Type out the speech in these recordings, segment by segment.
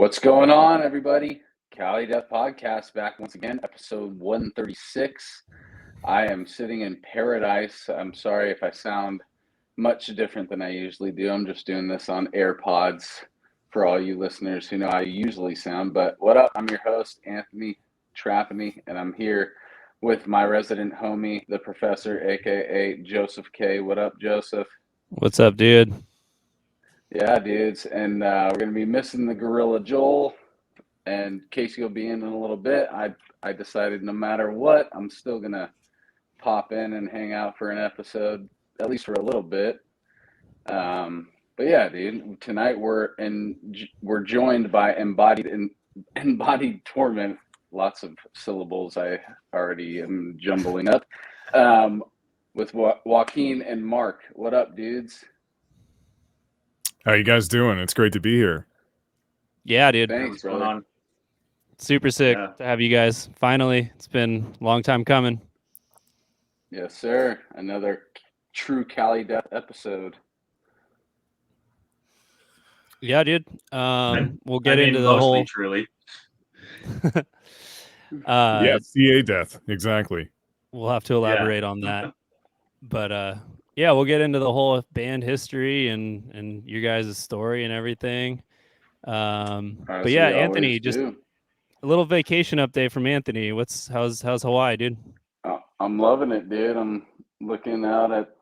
What's going on, everybody? Cali Death Podcast back once again, episode 136. I am sitting in paradise. I'm sorry if I sound much different than I usually do. I'm just doing this on AirPods for all you listeners who know how I usually sound. But what up? I'm your host, Anthony Trapani, and I'm here with my resident homie, the professor, aka Joseph K. What up, Joseph? What's up, dude? Yeah, dudes, and we're gonna be missing the Gorilla Joel, and Casey will be in a little bit. I decided no matter what, I'm still gonna pop in and hang out for an episode, at least for a little bit. But yeah, dude, tonight we're joined by Embodied Torment. Lots of syllables I already am jumbling up. With Joaquin and Mark. What up, dudes? How you guys doing? It's great to be here. Yeah, dude. Thanks, What's going brother. on? Super sick Yeah. to have you guys. Finally, it's been a long time coming. Yes, sir. Another true Cali Death episode. Yeah, dude. We'll get into the mostly whole. truly. Yeah, CA death. Exactly. We'll have to elaborate on that, but yeah, we'll get into the whole band history and your guys' story and everything. But yeah, Anthony, just a little vacation update from Anthony. How's Hawaii, dude? I'm loving it, dude. I'm looking out at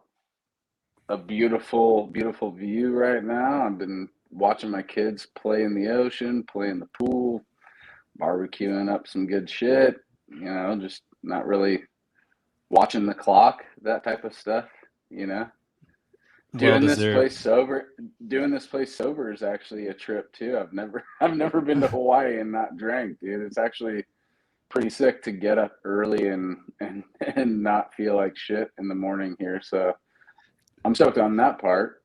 a beautiful, beautiful view right now. I've been watching my kids play in the ocean, play in the pool, barbecuing up some good shit. You know, just not really watching the clock, that type of stuff. You know, doing this place sober is actually a trip too. I've never been to Hawaii and not drank, dude. It's actually pretty sick to get up early and not feel like shit in the morning here. So I'm stoked on that part.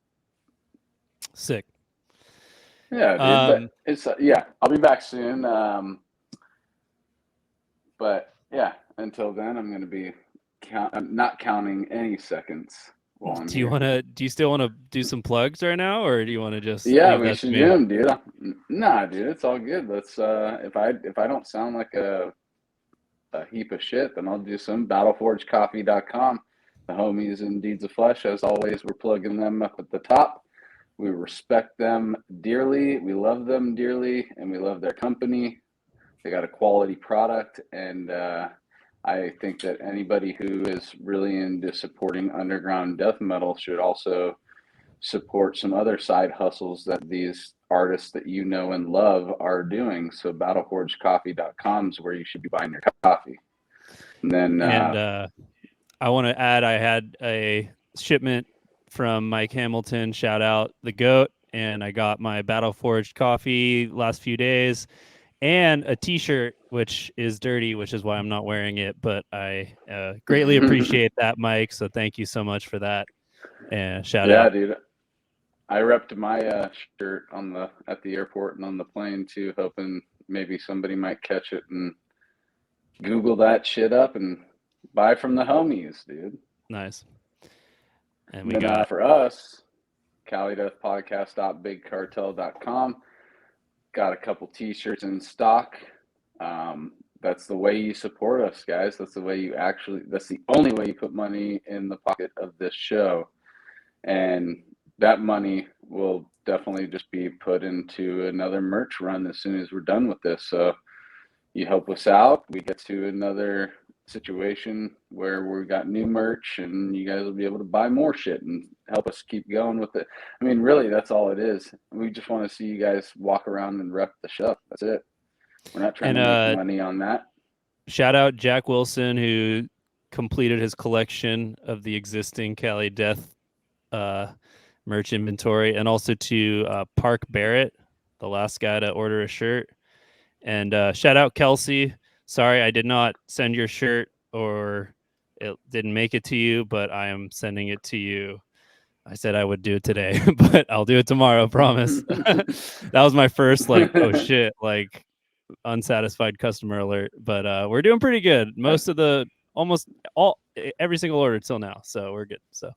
Sick. Yeah, dude. But it's I'll be back soon. But yeah, until then, I'm gonna be not counting any seconds. Do you still want to do some plugs right now, or do you want to just? Yeah, we should do them, dude. Nah, dude, it's all good. Let's. If I don't sound like a heap of shit, then I'll do some. BattleForgeCoffee.com. The homies in Deeds of Flesh, as always, we're plugging them up at the top. We respect them dearly. We love them dearly, and we love their company. They got a quality product, and I think that anybody who is really into supporting underground death metal should also support some other side hustles that these artists that you know and love are doing. So BattleForgeCoffee.com is where you should be buying your coffee. And then I want to add, I had a shipment from Mike Hamilton, shout out the GOAT, and I got my Battle Forged coffee last few days, and a t-shirt, which is dirty, which is why I'm not wearing it, but I greatly appreciate that, Mike, so thank you so much for that, and shout out. Yeah, dude. I repped my shirt at the airport and on the plane too, hoping maybe somebody might catch it and Google that shit up and buy from the homies, dude. Nice. And we got for us, CaliDeathPodcast.BigCartel.com. Got a couple t-shirts in stock. That's the way you support us, guys. That's the only way you put money in the pocket of this show. And that money will definitely just be put into another merch run as soon as we're done with this. So you help us out. We get to another situation where we got new merch and you guys will be able to buy more shit and help us keep going with it. I mean, really, that's all it is. We just want to see you guys walk around and rep the shop. That's it. We're not trying to make money on that. Shout out Jack Wilson, who completed his collection of the existing Cali Death merch inventory, and also to Park Barrett, the last guy to order a shirt. And shout out Kelsey. Sorry, I did not send your shirt, or it didn't make it to you, but I am sending it to you. I said I would do it today, but I'll do it tomorrow, promise. That was my first, oh shit, unsatisfied customer alert. But we're doing pretty good. Every single order till now, so we're good. So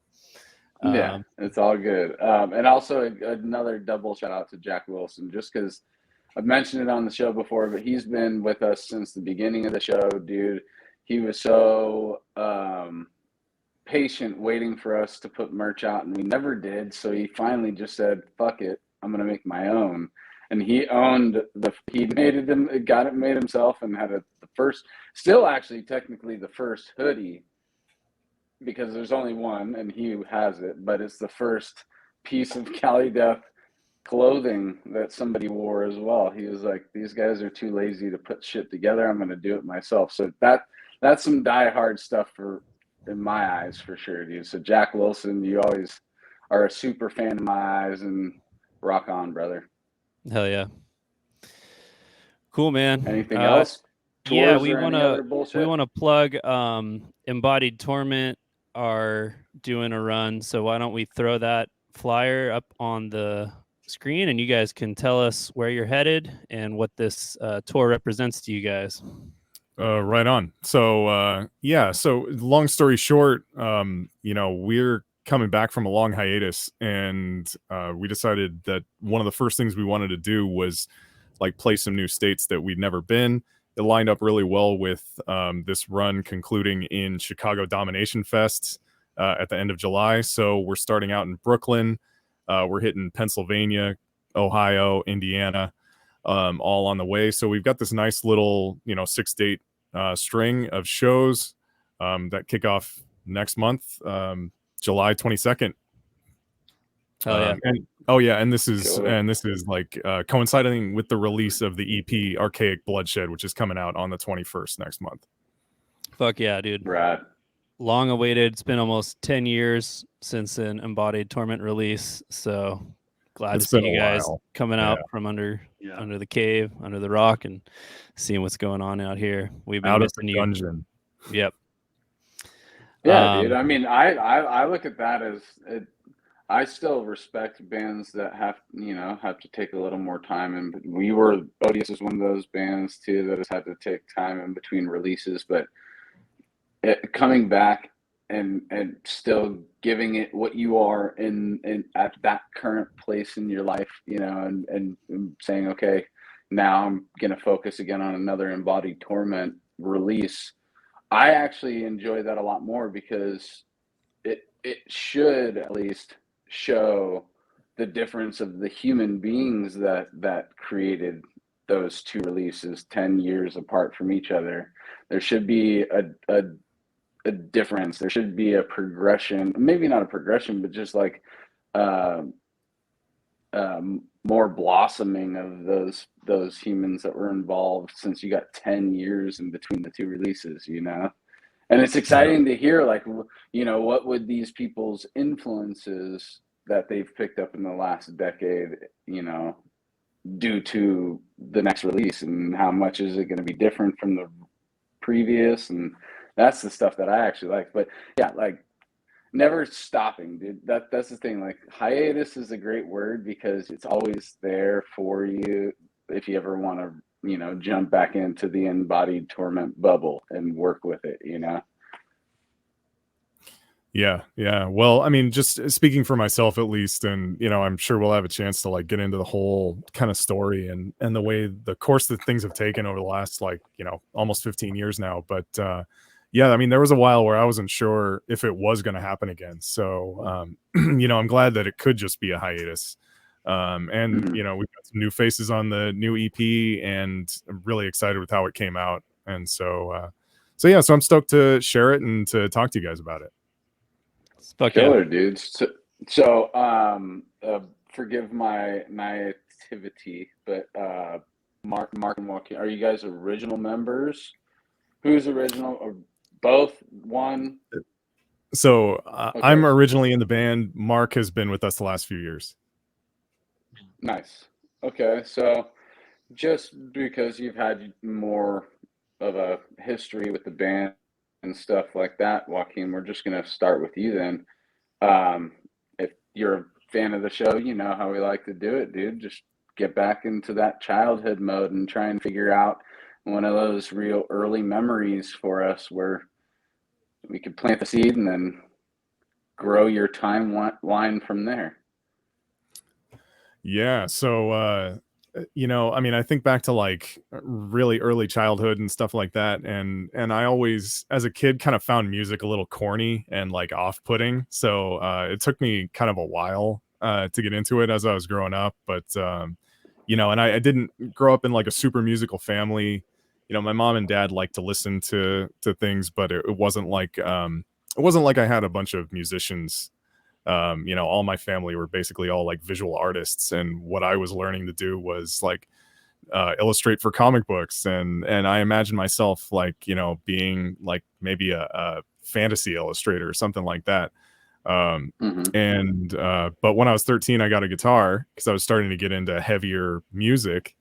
yeah, it's all good. And also another double shout out to Jack Wilson, just because I've mentioned it on the show before, but he's been with us since the beginning of the show, dude. He was so patient waiting for us to put merch out, and we never did. So he finally just said, "Fuck it, I'm gonna make my own." And he made it, got it made himself, and had the first, still actually technically the first hoodie, because there's only one, and he has it, but it's the first piece of Cali Death clothing that somebody wore as well. He was like, "These guys are too lazy to put shit together. I'm gonna do it myself." So that's some diehard stuff in my eyes for sure, dude. So Jack Wilson, you always are a super fan of my eyes, and rock on, brother. Hell yeah. Cool, man. Anything else? Yeah, Tours or any other bullshit? we want to plug Embodied Torment are doing a run, so why don't we throw that flyer up on the screen, and you guys can tell us where you're headed and what this tour represents to you guys. Right on. So so long story short, we're coming back from a long hiatus, and we decided that one of the first things we wanted to do was like play some new states that we'd never been. It lined up really well with this run concluding in Chicago Domination Fest at the end of July. So we're starting out in Brooklyn. We're hitting Pennsylvania, Ohio, Indiana, all on the way. So we've got this nice little, 6-date string of shows that kick off next month, July 22nd. And this is like coinciding with the release of the EP Archaic Bloodshed, which is coming out on the 21st next month. Fuck yeah, dude. Right. Long awaited. It's been almost 10 years since an Embodied Torment release, so glad to see you guys coming out from under the cave, under the rock, and seeing what's going on out here. We've been out missing of the dungeon. Yep. Yeah, dude. I mean, I look at that as I still respect bands that have to take a little more time, and Odious is one of those bands too that has had to take time in between releases, but coming back and still giving it what you are in at that current place in your life, and saying, okay, now I'm gonna focus again on another Embodied Torment release. I actually enjoy that a lot more, because it should at least show the difference of the human beings that created those two releases 10 years apart from each other. There should be a difference. There should be a progression, maybe not a progression, but just like more blossoming of those humans that were involved, since you got 10 years in between the two releases, and it's exciting to hear, like, what would these people's influences that they've picked up in the last decade, do to the next release, and how much is it going to be different from the previous. And that's the stuff that I actually like. But yeah, like, never stopping, dude. That's the thing. Like, hiatus is a great word, because it's always there for you if you ever want to, jump back into the Embodied Torment bubble and work with it, Yeah. Well, I mean, just speaking for myself at least, and I'm sure we'll have a chance to like get into the whole kind of story and the way the course that things have taken over the last almost 15 years now. But yeah, I mean, there was a while where I wasn't sure if it was going to happen again. So I'm glad that it could just be a hiatus. And we've got some new faces on the new EP, and I'm really excited with how it came out. And so I'm stoked to share it and to talk to you guys about it. Killer, dudes. So forgive my naivety, but Mark and Joaquin, are you guys original members? Who's original, or both? One? So okay. I'm originally in the band. Mark has been with us the last few years. Nice. Okay, so just because you've had more of a history with the band and stuff like that, Joaquin, we're just going to start with you then. If you're a fan of the show, you know how we like to do it, dude. Just get back into that childhood mode and try and figure out one of those real early memories for us where we could plant the seed and then grow your timeline from there. Yeah. So you know, I mean, I think back to like really early childhood and stuff like that, and I always, as a kid, kind of found music a little corny and like off-putting. So it took me kind of a while to get into it as I was growing up. But you know, and I didn't grow up in like a super musical family. You know, my mom and dad liked to listen to things, but it wasn't like I had a bunch of musicians. You know, all my family were basically all like visual artists, and what I was learning to do was like illustrate for comic books, and I imagine myself like, you know, being like maybe a fantasy illustrator or something like that. Hmm. And but when I was 13, I got a guitar because I was starting to get into heavier music,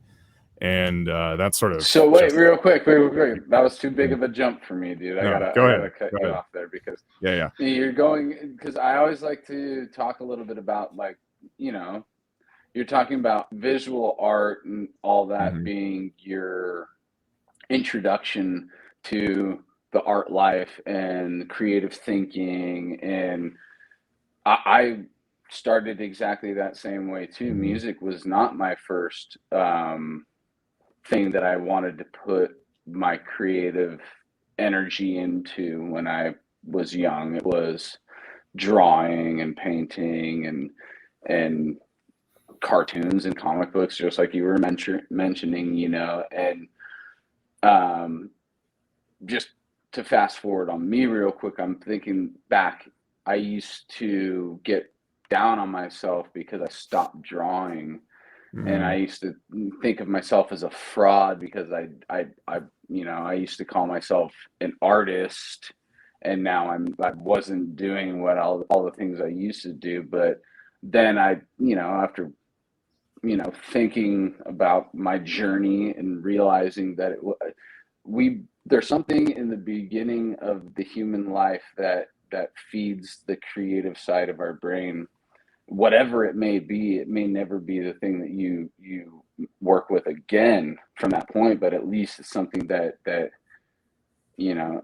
and that sort of So wait, just real quick, that was too big of a jump for me, dude. no. I Go gotta ahead, cut go you ahead. off there because Yeah, yeah. you're going, because I always like to talk a little bit about, like, you know, you're talking about visual art and all that Hmm. being your introduction to the art life and creative thinking, and I started exactly that same way too. Hmm. Music was not my first thing that I wanted to put my creative energy into when I was young. It was drawing and painting and cartoons and comic books, just like you were mentioning, you know. And um, just to fast forward on me real quick, I'm thinking back. I used to get down on myself because I stopped drawing, and I Hmm. used to think of myself as a fraud because you know, I used to call myself an artist, and now I wasn't doing what all the things I used to do. But then you know, after, you know, thinking about my journey and realizing that there's something in the beginning of the human life that feeds the creative side of our brain, whatever it may be. It may never be the thing that you work with again from that point, but at least it's something that you know,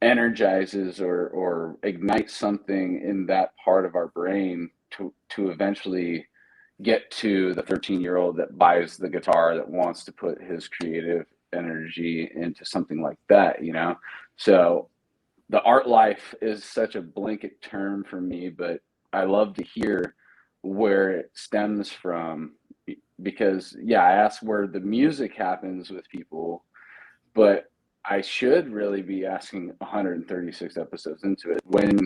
energizes or ignites something in that part of our brain to eventually get to the 13-year-old that buys the guitar, that wants to put his creative energy into something like that, you know. So the art life is such a blanket term for me, but I love to hear where it stems from, because yeah, I asked where the music happens with people, but I should really be asking 136 episodes into it, when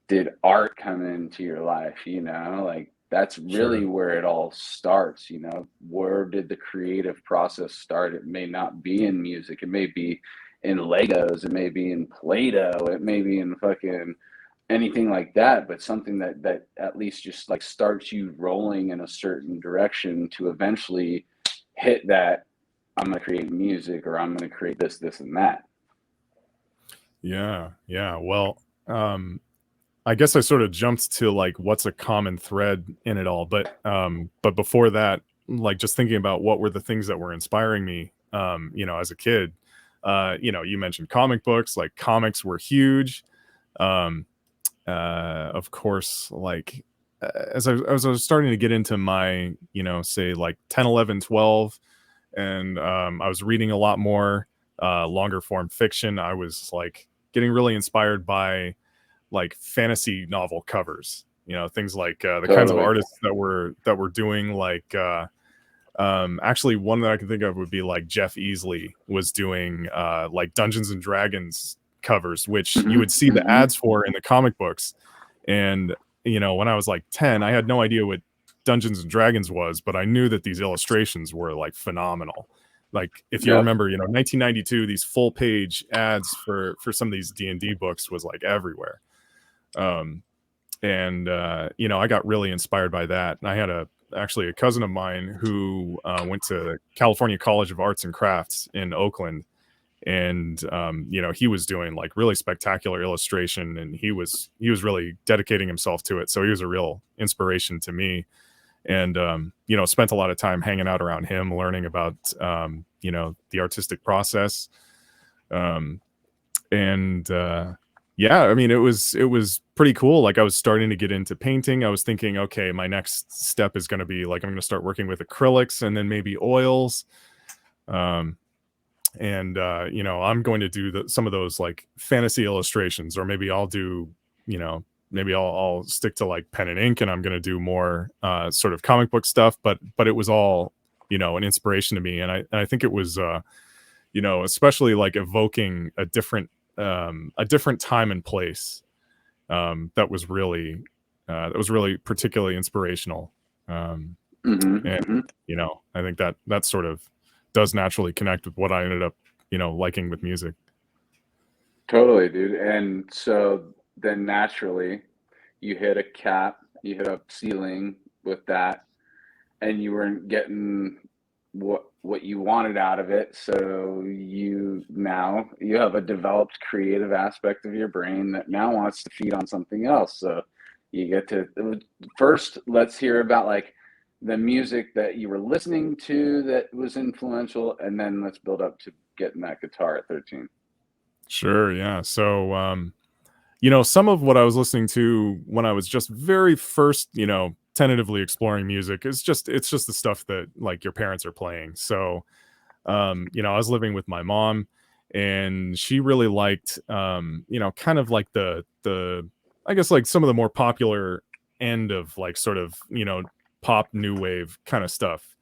did art come into your life? You know, like that's really Sure. where it all starts. You know, where did the creative process start? It may not be in music, it may be in Legos, it may be in Play-Doh, it may be in fucking anything like that, but something that at least just like starts you rolling in a certain direction to eventually hit that, I'm going to create music, or I'm going to create this and that. Yeah, yeah. Well, I guess I sort of jumped to like what's a common thread in it all, but before that, like just thinking about what were the things that were inspiring me, you know, as a kid. You know, you mentioned comic books, like comics were huge. Um, of course, like as I was starting to get into my, you know, say like 10, 11, 12, and I was reading a lot more longer form fiction. I was like getting really inspired by like fantasy novel covers, you know, things like the kinds of Totally. artists that were doing like actually one that I can think of would be like Jeff Easley was doing like Dungeons and Dragons covers, which you Hmm. would see the Hmm. ads for in the comic books. And you know, when I was like 10, I had no idea what Dungeons and Dragons was, but I knew that these illustrations were like phenomenal. Like if you Yep. remember, you know, 1992, these full page ads for some of these D&D books was like everywhere. Um, and you know, I got really inspired by that. And I had actually a cousin of mine who went to California College of Arts and Crafts in Oakland, and you know, he was doing like really spectacular illustration, and he was really dedicating himself to it. So he was a real inspiration to me, and you know, spent a lot of time hanging out around him, learning about you know, the artistic process, um, and Yeah, I mean, it was pretty cool. Like, I was starting to get into painting. I was thinking, okay, my next step is going to be like I'm going to start working with acrylics and then maybe oils. Um, and you know, I'm going to do some of those like fantasy illustrations, or maybe I'll do, you know, maybe I'll stick to like pen and ink, and I'm going to do more sort of comic book stuff. But it was all, you know, an inspiration to me, and I think it was you know, especially like evoking a different time and place that was really particularly inspirational. And Mm-hmm. you know, I think that sort of does naturally connect with what I ended up, you know, liking with music. Totally, dude. And so then naturally, you hit a cap, you hit a ceiling with that, and you weren't getting what you wanted out of it. So you have a developed creative aspect of your brain that now wants to feed on something else. So you get to first, let's hear about like the music that you were listening to that was influential, and then let's build up to getting that guitar at 13. Sure, yeah. So you know, some of what I was listening to when I was just very first, you know, tentatively exploring music is just it's just the stuff that like your parents are playing. So you know, I was living with my mom, and she really liked you know, kind of like the I guess like some of the more popular end of like sort of, you know, pop new wave kind of stuff.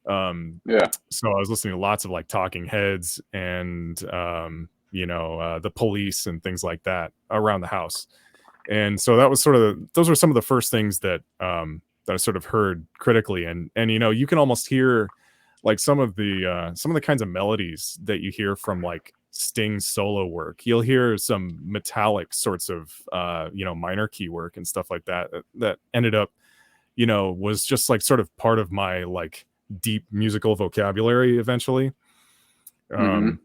um Yeah. so I was listening to lots of like Talking Heads and you know, the Police and things like that around the house. And so that was sort of those were some of the first things that I sort of heard critically. And you know, you can almost hear like some of the kinds of melodies that you hear from like Sting's solo work. You'll hear some metallic sorts of you know, minor key work and stuff like that that ended up, you know, was just like sort of part of my like deep musical vocabulary eventually. Mm-hmm. um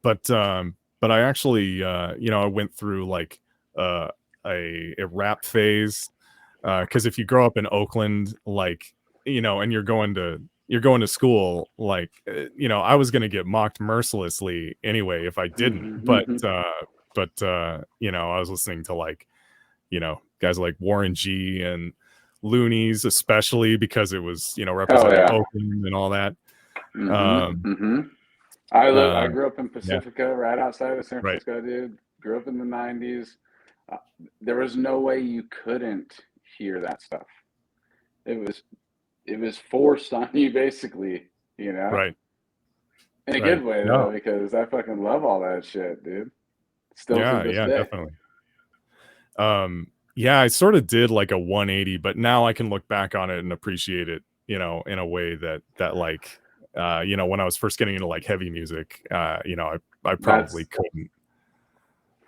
but I actually you know, I went through like uh a rap phase, because if you grow up in Oakland, like, you know, and you're going to school, like, you know, I was going to get mocked mercilessly anyway if I didn't. But you know, I was listening to like, you know, guys like Warren G and Loonies, especially because it was, you know, Oh representing yeah. Oakland and all that. Mm-hmm. um Mm-hmm. I uh grew up in yeah, Pacifica, right outside of San right, Francisco, dude. Grew up in the '90s. Uh, there was no way you couldn't hear that stuff. It was it was forced on you, basically. You know, right, in a right. good way though, No, because I fucking love all that shit, dude. Still to yeah, this yeah, day. definitely. Yeah, I sort of did like a 180, but now I can look back on it and appreciate it, you know, in a way that like you know, when I was first getting into like heavy music, you know, I probably That's couldn't.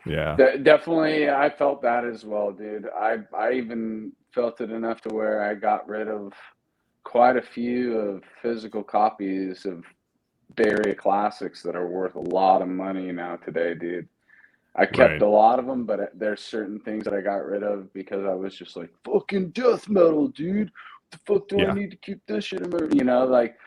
Yeah. definitely. I felt that as well, dude. I even felt it enough to where I got rid of quite a few of physical copies of Bay Area classics that are worth a lot of money now today, dude. I kept Right. a lot of them, but there's certain things that I got rid of because I was just like, fucking death metal, dude. What the fuck do I Yeah. need to keep this shit in my, you know, like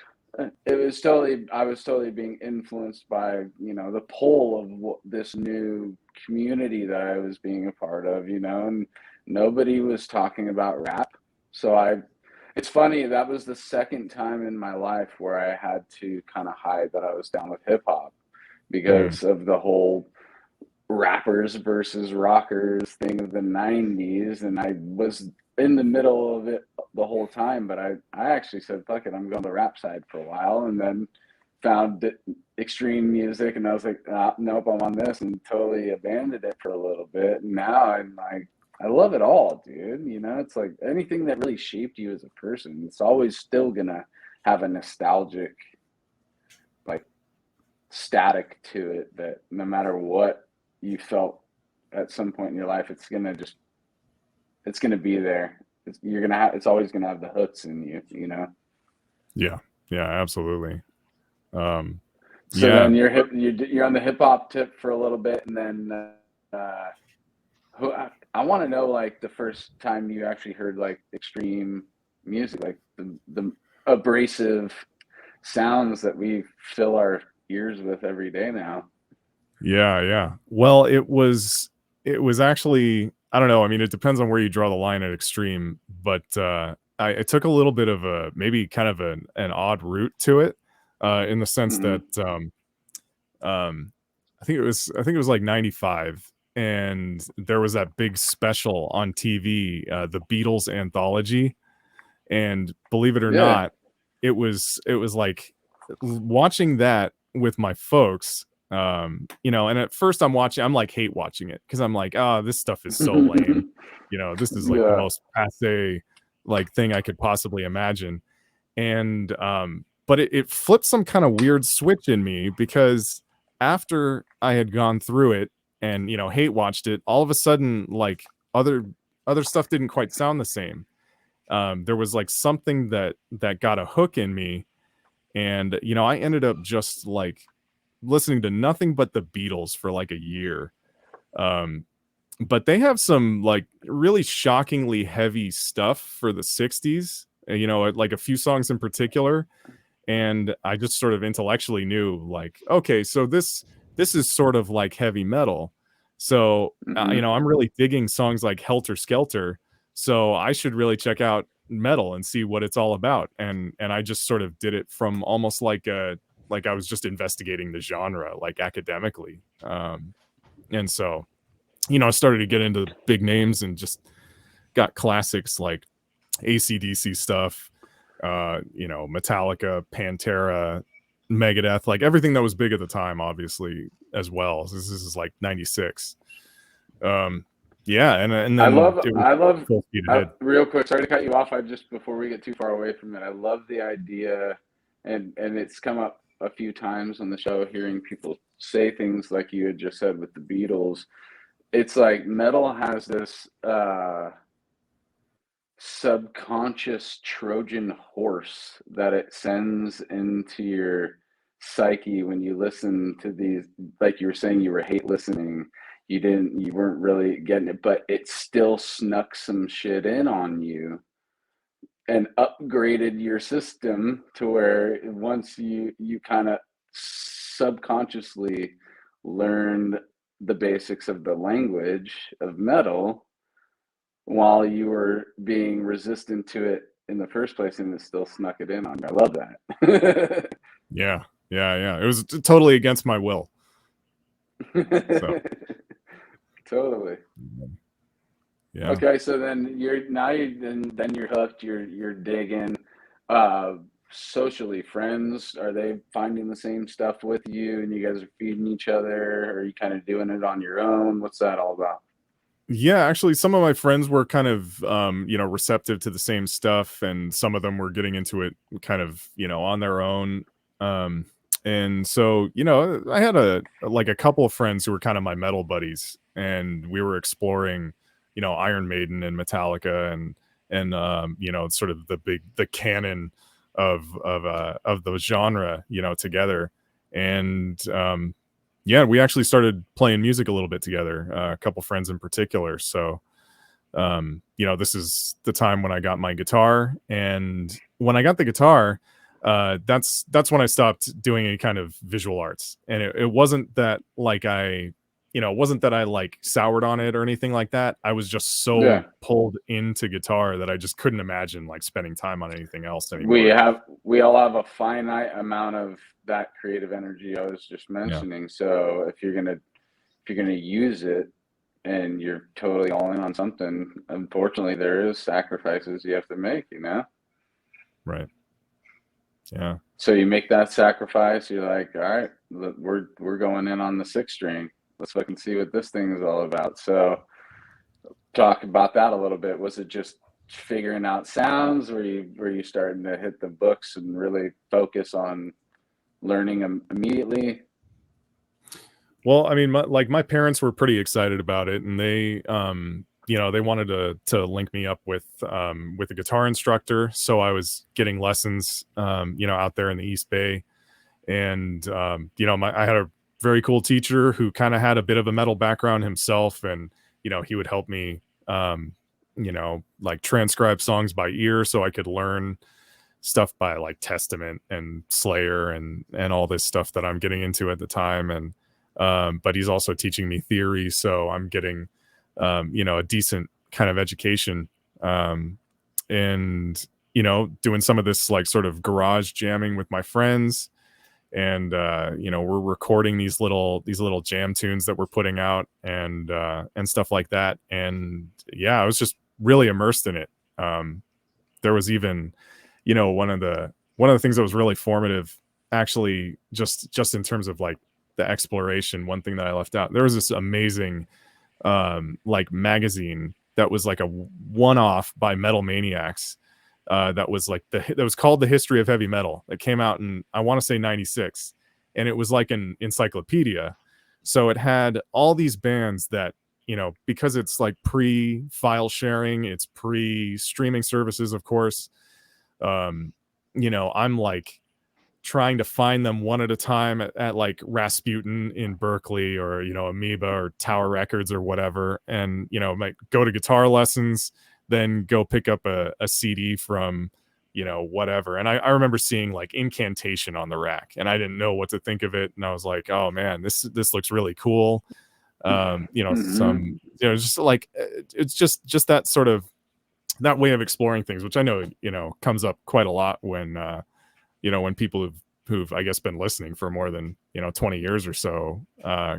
it was totally, I was totally being influenced by, you know, the pull of this new community that I was being a part of, you know, and nobody was talking about rap. So it's funny, that was the second time in my life where I had to kind of hide that I was down with hip hop Mm, because of the whole rappers versus rockers thing of the 90s, and I was in the middle of it the whole time, but I actually said fuck it, I'm going the rap side for a while, and then found extreme music, and I was like, nope, I'm on this, and totally abandoned it for a little bit, and now I'm like, I love it all, dude. You know, it's like anything that really shaped you as a person, it's always still gonna have a nostalgic like static to it, that no matter what you felt at some point in your life, it's gonna be there. It's always gonna have the hooks in you, you know. yeah. Yeah, absolutely. Um So yeah. then you're on the hip hop tip for a little bit, and then uh, I want to know like the first time you actually heard like extreme music, like the abrasive sounds that we fill our ears with every day now. Yeah, yeah. Well, it was it was actually, I don't know. I mean, it depends on where you draw the line at extreme, but I took a little bit of a maybe kind of an odd route to it, in the sense that I think it was like 95, and there was that big special on TV, the Beatles anthology, and believe it or Yeah. not, it was like watching that with my folks. And at first I'm like hate watching it because I'm like, oh, this stuff is so lame. This is like the Yeah. most passe like thing I could possibly imagine. And but it flipped some kind of weird switch in me, because after I had gone through it and hate watched it, all of a sudden like other stuff didn't quite sound the same. There was like something that got a hook in me, and I ended up just like listening to nothing but the Beatles for like a year. But they have some like really shockingly heavy stuff for the 60s, like a few songs in particular. And I just sort of intellectually knew like, okay, so this is sort of like heavy metal. So, I'm really digging songs like Helter Skelter. So I should really check out metal and see what it's all about. And I just sort of did it from almost like I was just investigating the genre, like academically. And so, I started to get into big names and just got classics like AC/DC stuff, Metallica, Pantera, Megadeth, like everything that was big at the time, obviously, as well. So this is like 96. Yeah, and then I love full speed ahead. real quick, sorry to cut you off. I just, before we get too far away from it, I love the idea, and it's come up a few times on the show, hearing people say things like you had just said with the Beatles. It's like metal has this subconscious Trojan horse that it sends into your psyche when you listen to these, like you were saying, you were hate listening, you weren't really getting it, but it still snuck some shit in on you and upgraded your system to where once you kind of subconsciously learned the basics of the language of metal while you were being resistant to it in the first place, and it still snuck it in on you. I love that. Yeah. It was totally against my will. So. Totally. Yeah. Okay, so then you're hooked. You're digging. Socially, friends, are they finding the same stuff with you, and you guys are feeding each other? Or are you kind of doing it on your own? What's that all about? Yeah, actually, some of my friends were kind of, receptive to the same stuff, and some of them were getting into it kind of, on their own. And so, I had a couple of friends who were kind of my metal buddies, and we were exploring, Iron Maiden and Metallica and sort of the canon of the genre, together. And yeah, we actually started playing music a little bit together, a couple friends in particular. So, this is the time when I got my guitar, and when I got the guitar, that's when I stopped doing any kind of visual arts. And it wasn't that like it wasn't that I like soured on it or anything like that. I was just so pulled into guitar that I just couldn't imagine like spending time on anything else anymore. We all have a finite amount of that creative energy I was just mentioning. So if you're gonna use it and you're totally all in on something, unfortunately there is sacrifices you have to make, Right. Yeah. So you make that sacrifice, you're like, all right, we're going in on the 6 string. Let's fucking see what this thing is all about. So talk about that a little bit. Was it just figuring out sounds? Were you starting to hit the books and really focus on learning them immediately? Well, I mean, my parents were pretty excited about it, and they they wanted to link me up with a guitar instructor. So I was getting lessons out there in the East Bay. And I had a very cool teacher who kind of had a bit of a metal background himself, and he would help me like transcribe songs by ear so I could learn stuff by like Testament and Slayer and all this stuff that I'm getting into at the time. And but he's also teaching me theory, so I'm getting a decent kind of education, and doing some of this like sort of garage jamming with my friends, and we're recording these little jam tunes that we're putting out, and stuff like that. And yeah, I was just really immersed in it. There was even one of the things that was really formative, actually, just in terms of like the exploration. One thing that I left out, there was this amazing like magazine that was like a one-off by Metal Maniacs, that was like that was called The History of Heavy Metal, that came out in, I want to say, 96, and it was like an encyclopedia. So it had all these bands that, because it's like pre-file sharing, it's pre-streaming services, of course. I'm like trying to find them one at a time at like Rasputin in Berkeley, or Amoeba or Tower Records or whatever, and might go to guitar lessons, then go pick up a CD from whatever. And I remember seeing like Incantation on the rack, and I didn't know what to think of it, and I was like, oh man, this looks really cool. Some just like, it's just that sort of, that way of exploring things, which I know comes up quite a lot when when people who've I guess been listening for more than 20 years or so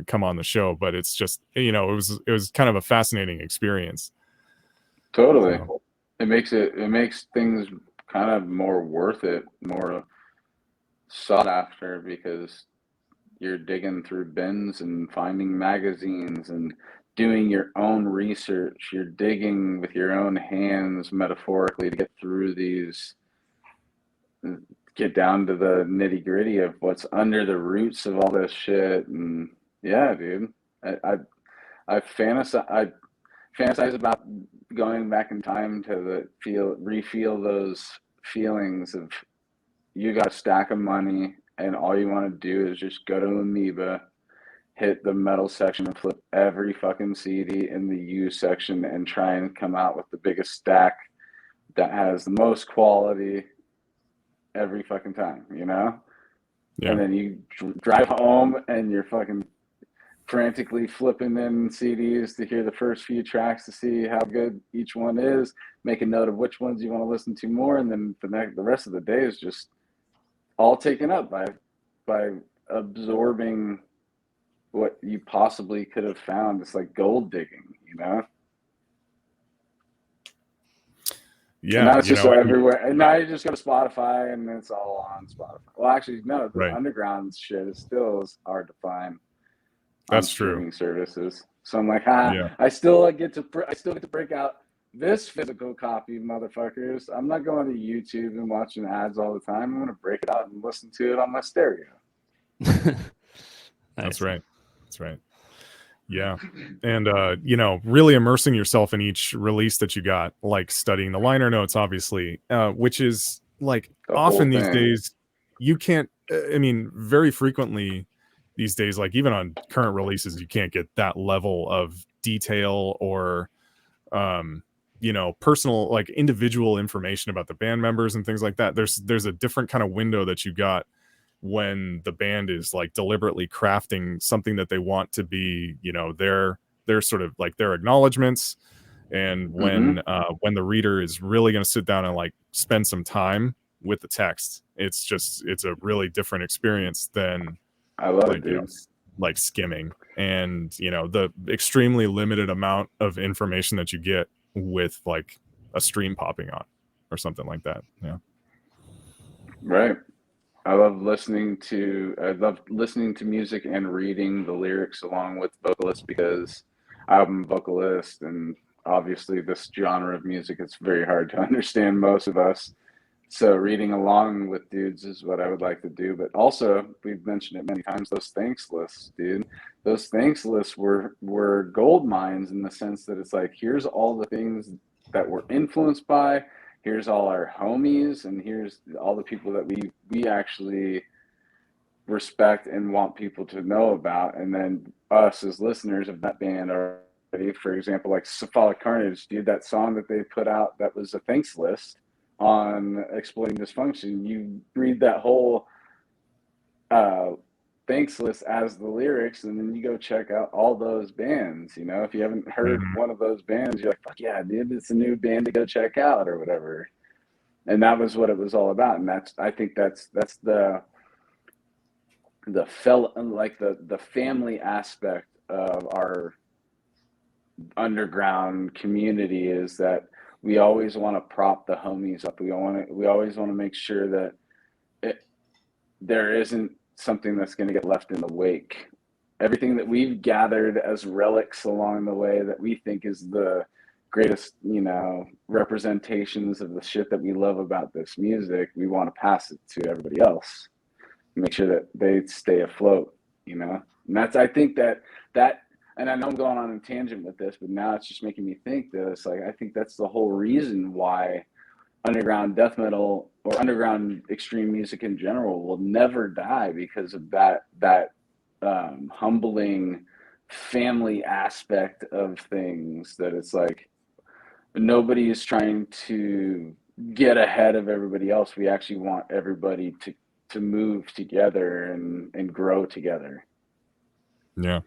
come on the show. But it's just it was kind of a fascinating experience. Totally. So. It makes things kind of more worth it, more sought after, because you're digging through bins and finding magazines and doing your own research. You're digging with your own hands, metaphorically, to get through these, get down to the nitty gritty of what's under the roots of all this shit. And yeah, dude, I fantasize about going back in time to refeel those feelings of, you got a stack of money and all you want to do is just go to Amoeba, hit the metal section and flip every fucking CD in the U section and try and come out with the biggest stack that has the most quality every fucking time, Yeah. And then you drive home and you're fucking frantically flipping in CDs to hear the first few tracks to see how good each one is, make a note of which ones you want to listen to more, and then the rest of the day is just all taken up by absorbing what you possibly could have found. It's like gold digging, Yeah, and now it's just everywhere. And now you just go to Spotify and it's all on Spotify. Well, actually, no, the underground shit is still hard to find. That's true. Services. So I'm like, I still get to break out this physical copy, motherfuckers. I'm not going to YouTube and watching ads all the time. I'm going to break it out and listen to it on my stereo. Nice. That's right. Yeah. And really immersing yourself in each release that you got, like studying the liner notes, obviously, which is like often these days you can't, very frequently these days, like even on current releases, you can't get that level of detail or personal, like individual information about the band members and things like that. There's a different kind of window that you got when the band is like deliberately crafting something that they want to be, their sort of like their acknowledgments, and when the reader is really going to sit down and like spend some time with the text, it's a really different experience than I love like, it, dude. Like skimming, and the extremely limited amount of information that you get with like a stream popping on or something like that. Yeah. Right. I love listening to music and reading the lyrics along with vocalists, because I'm a vocalist, and obviously this genre of music, it's very hard to understand most of us. So reading along with dudes is what I would like to do. But also, we've mentioned it many times, those thanks lists, dude. Those thanks lists were gold mines, in the sense that it's like, here's all the things that we're influenced by. Here's all our homies, and here's all the people that we actually respect and want people to know about. And then us as listeners of that band already, for example, like Cephalic Carnage, dude, that song that they put out that was a thanks list on Exploiting Dysfunction. You read that whole thanks list as the lyrics, and then you go check out all those bands. You know, if you haven't heard one of those bands, you're like, fuck yeah, dude, it's a new band to go check out or whatever. And that was what it was all about. And I think that's the family aspect of our underground community, is that we always want to prop the homies up. We always want to make sure that there isn't something that's going to get left in the wake. Everything that we've gathered as relics along the way that we think is the greatest, representations of the shit that we love about this music, we want to pass it to everybody else, make sure that they stay afloat, and that's, I think that and I know I'm going on a tangent with this, but now it's just making me think that it's like, I think that's the whole reason why underground death metal or underground extreme music in general will never die, because of that humbling family aspect of things, that it's like nobody is trying to get ahead of everybody else. We actually want everybody to move together and grow together. Yeah.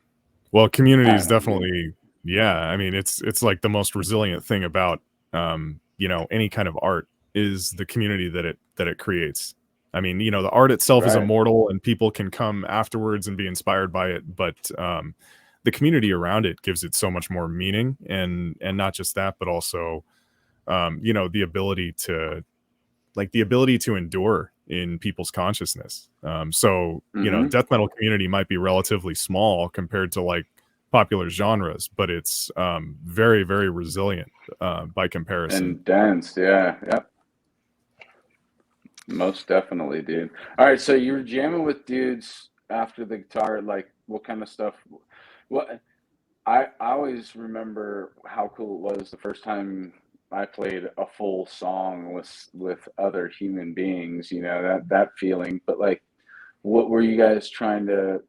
Well, community is definitely, I mean, it's like the most resilient thing about, any kind of art is the community that it creates. I mean, the art itself is immortal and people can come afterwards and be inspired by it, but the community around it gives it so much more meaning, and not just that, but also, the ability to endure in people's consciousness. Death metal community might be relatively small compared to like popular genres, but it's very, very resilient by comparison. And dense, yeah. Yep. Most definitely, dude. All right, so you were jamming with dudes after the guitar, like what kind of stuff? What I always remember how cool it was the first time I played a full song with other human beings, that feeling. But like, what were you guys trying to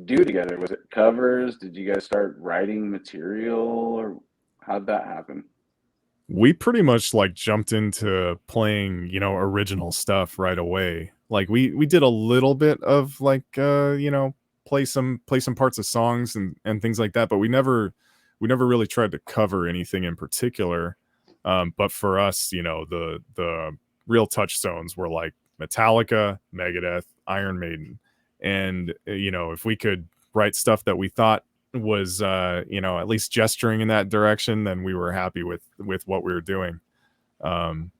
do together? Was it covers? Did you guys start writing material, or how'd that happen? We pretty much like jumped into playing, original stuff right away. Like we did a little bit of like play some parts of songs and things like that, but we never really tried to cover anything in particular. But for us, the real touchstones were like Metallica, Megadeth, Iron Maiden. And if we could write stuff that we thought was at least gesturing in that direction, then we were happy with what we were doing. I mean,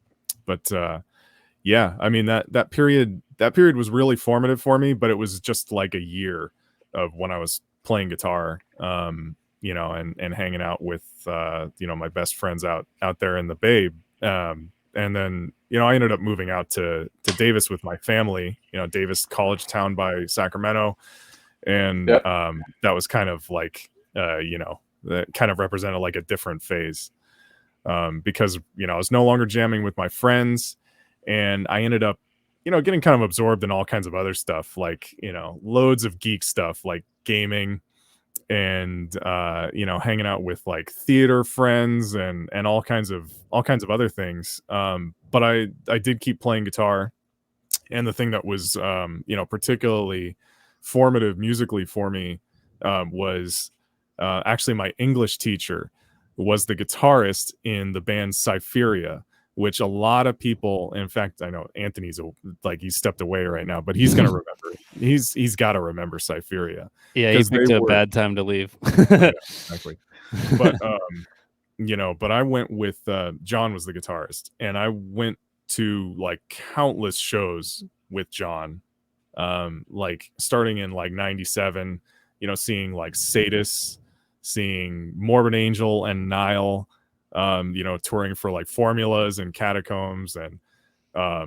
that period was really formative for me, but it was just like a year of when I was playing guitar, and hanging out with my best friends out there in the Bay. And then, I ended up moving out to Davis with my family, Davis, college town by Sacramento. And that was kind of like, that kind of represented like a different phase, because, I was no longer jamming with my friends, and I ended up, getting kind of absorbed in all kinds of other stuff, like, loads of geek stuff like gaming and, hanging out with like theater friends and all kinds of other things. But I did keep playing guitar. And the thing that was, particularly formative musically for me was actually my English teacher was the guitarist in the band Cypheria, which a lot of people, in fact, I know Anthony's he's stepped away right now, but he's going to remember. He's got to remember Cypheria. Yeah, he picked a bad time to leave. Yeah, exactly. But but I went with John was the guitarist, and I went to like countless shows with John, like starting in like 97, seeing like Sadis, seeing Morbid Angel and Nile, touring for like Formulas and Catacombs, and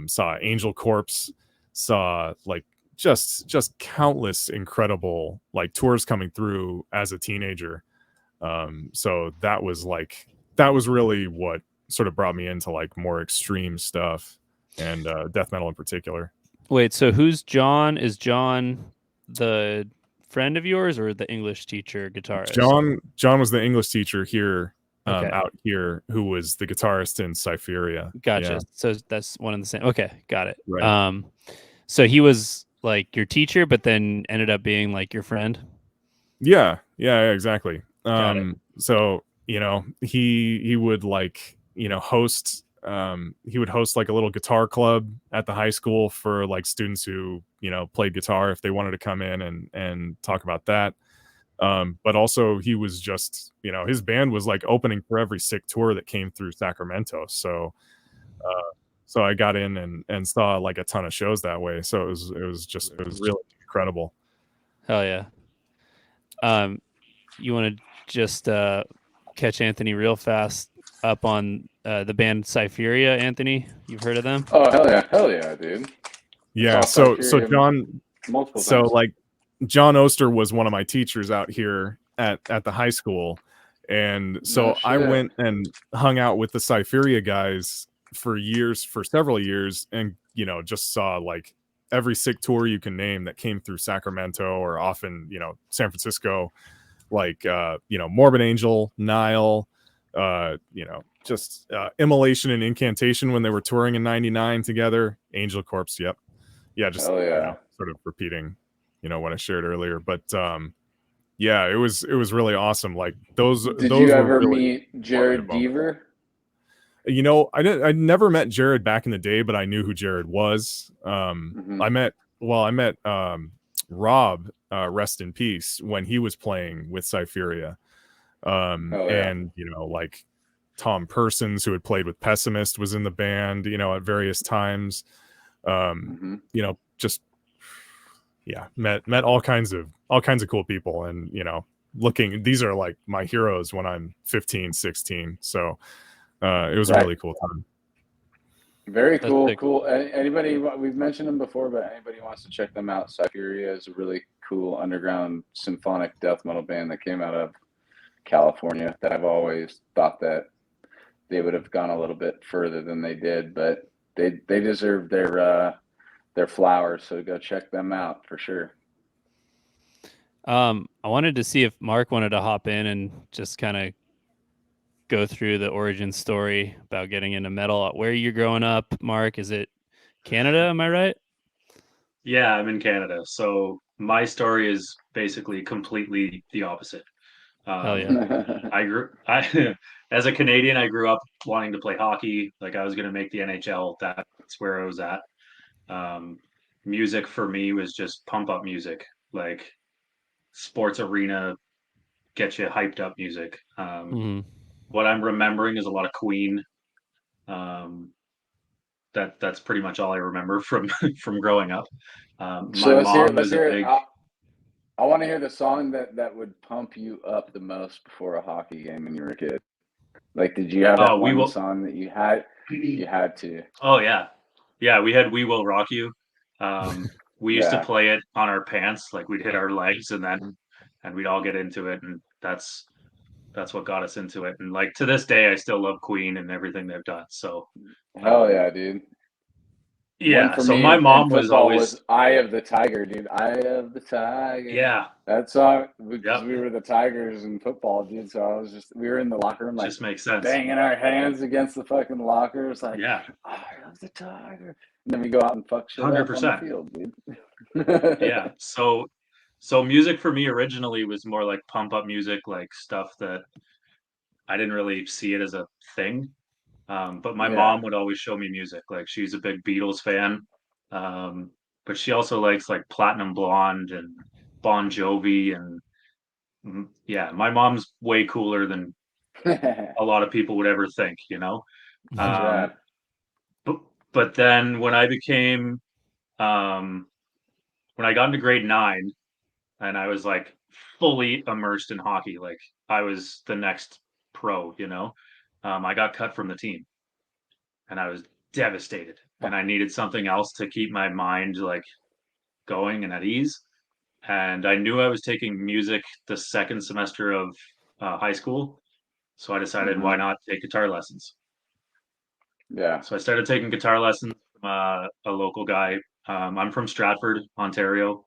saw Angel Corpse, saw like just countless incredible like tours coming through as a teenager. So that was really what sort of brought me into like more extreme stuff, and death metal in particular. Wait, so who's John? Is John the friend of yours or the English teacher guitarist? John was the English teacher here, out here, who was the guitarist in Cypheria. Gotcha. Yeah. So that's one and the same. Okay, got it. Right. So he was like your teacher, but then ended up being like your friend? Yeah, exactly. Got it. So he would like host he would host like a little guitar club at the high school for like students who played guitar if they wanted to come in and talk about that. But also he was just his band was like opening for every sick tour that came through Sacramento. So I got in and saw like a ton of shows that way. So it was really incredible. Hell yeah. You want to just catch Anthony real fast up on the band Cypheria, Anthony? You've heard of them? Oh hell yeah, dude. Yeah. Saw So Cypheria John, multiple so times. like John Oster was one of my teachers out here at the high school, and so No I shit. went and hung out with the Cypheria guys for several years, and just saw like every sick tour you can name that came through Sacramento or often San Francisco, like Morbid Angel, Nile, just Immolation and Incantation when they were touring in '99 together, Angel Corpse, yep. Yeah, just Hell yeah. sort of repeating what I shared earlier, but yeah, it was really awesome. Like those Did those you were ever really meet Jared Deaver? I never met Jared back in the day, but I knew who Jared was. Mhm. I met Rob, rest in peace, when he was playing with Cypheria. Oh, yeah. And like Tom Persons, who had played with Pessimist, was in the band at various times. Mhm. Just met all kinds of cool people, and these are like my heroes when I'm 15, 16. So it was a Right. really cool time. Very That's cool. sick. Cool. Anybody, we've mentioned them before, but anybody wants to check them out, Cypheria is a really cool underground symphonic death metal band that came out of California that I've always thought that they would have gone a little bit further than they did, but they deserve their flowers, so go check them out for sure. I wanted to see if Mark wanted to hop in and just kind of go through the origin story about getting into metal. Where you're growing up, Mark? Is it Canada? Am I right? Yeah, I'm in Canada. So my story is basically completely the opposite. Hell yeah. I as a Canadian, I grew up wanting to play hockey. Like I was going to make the NHL. That's where I was at. Um, Music for me was just pump up music, like sports arena, get you hyped up music. Hmm. What I'm remembering is a lot of Queen. Um, that's pretty much all I remember from from growing up. So My mom let's was a hear it. big. I want to hear the song that would pump you up the most before a hockey game when you were a kid. Like, did you have that Oh, we one will. song that you had to? Oh yeah. We had "We Will Rock You." We used to Yeah. play it on our pants, like we'd hit our legs, and we'd all get into it, and that's what got us into it. And like to this day, I still love Queen and everything they've done. So, Hell um, yeah, dude. One yeah. for So me my in mom was football always was "Eye of the Tiger," dude. "Eye of the Tiger." yeah, That song, because yep. we were the Tigers in football, dude. So we were in the locker room, like Just makes sense. banging our hands against the fucking lockers, like Yeah, "Eye of the Tiger." And then we go out and fuck shit up on the 100%. field, dude. Yeah. So music for me originally was more like pump up music, like stuff that I didn't really see it as a thing. But my Yeah. mom would always show me music. Like she's a big Beatles fan, but she also likes like Platinum Blonde and Bon Jovi and yeah, my mom's way cooler than a lot of people would ever think, you know. That's Um, rad. but but then um, when I got into grade 9 and I was like fully immersed in hockey, like I was the next pro, you know. I got cut from the team and I was devastated and I needed something else to keep my mind like going and at ease. And I knew I was taking music the second semester of high school, so I decided Hmm. why not take guitar lessons. Yeah. So I started taking guitar lessons from a local guy. I'm from Stratford, Ontario.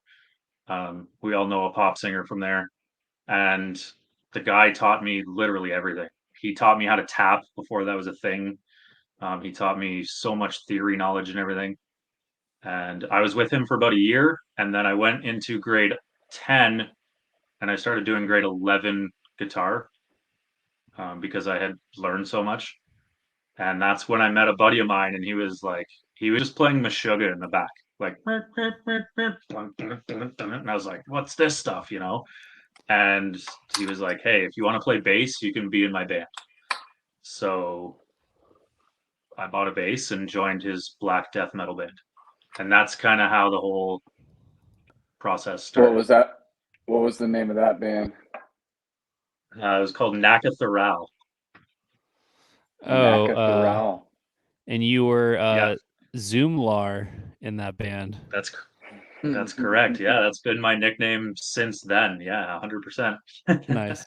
We all know a pop singer from there, and the guy taught me literally everything. He taught me how to tap before that was a thing. He taught me so much theory knowledge and everything. And I was with him for about a year, and then I went into grade 10 and I started doing grade 11 guitar because I had learned so much. And that's when I met a buddy of mine, and he was just playing Meshuggah in the back, like, and I was like, what's this stuff, you know? And he was like, hey, if you want to play bass, you can be in my band. So I bought a bass and joined his black death metal band. And that's kind of how the whole process started. What was that? What was the name of that band? It was called Nakatharal. Oh, Nakatharal. and you were Yeah. Zoomlar in that band. That's correct. Yeah, that's been my nickname since then. Yeah, 100%. Nice.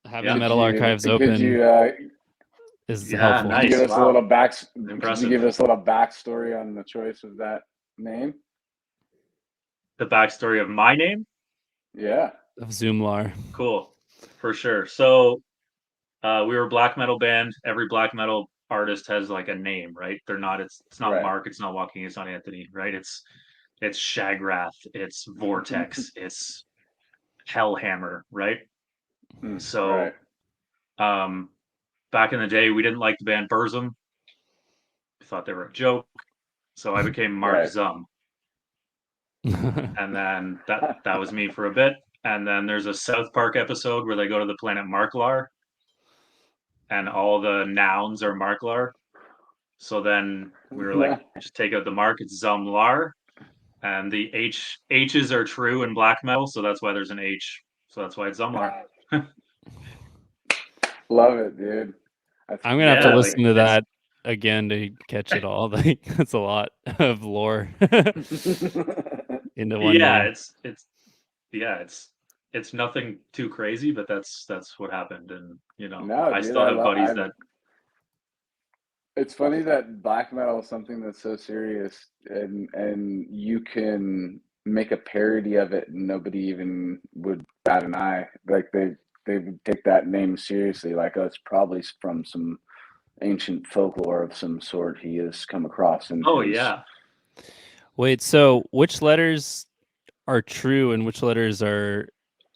Having Yeah. Metal Archives open Could you is Yeah, helpful. nice. give us Wow. a little Could Impressive. you give us a little backstory on the choice of that name? The backstory of my name? Yeah. Of Zoomlar. Cool. For sure. So we were a black metal band. Every black metal artist has like a name, right? It's not Right. Mark, it's not Joaquin, it's not Anthony, right? It's Shagrath, it's Vortex, it's Hellhammer, right? So Right. back in the day we didn't like the band Burzum. We thought they were a joke. So I became Mark Right. Zum. And then that was me for a bit. And then there's a South Park episode where they go to the planet Marklar, and all the nouns are Marklar. So then we were like, just take out the Mark, it's Zumlar, and the H's are true in black metal, so that's why there's an H. So that's why it's Zumlar. Love it, dude. I'm gonna have to Yeah, listen like, to that again to catch it all. Like that's a lot of lore into one yeah, name. it's nothing too crazy, but that's what happened, and No, I dude, still have buddies that. It's funny that black metal is something that's so serious, and you can make a parody of it, and nobody even would bat an eye. Like they would take that name seriously. Like, oh, it's probably from some ancient folklore of some sort he has come across in Oh his. yeah. Wait, so which letters are true and which letters are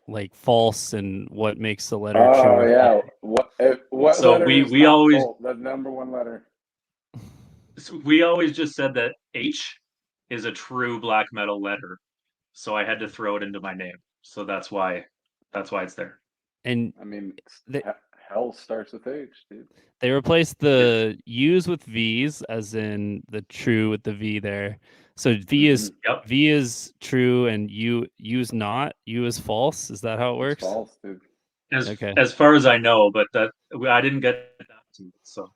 like false, and what makes the letter true? Oh or yeah. false? What So letter is we not always full? The number one letter. just said that H is a true black metal letter, so I had to throw it into my name. So that's why it's there. And I mean, they, hell starts with H, dude. they replaced the U's with V's, as in the true with the V there. So V is Yep. V is true and U's not. U is false. Is that how it It's works? false, dude. As far as I know, but I didn't get that to it, so.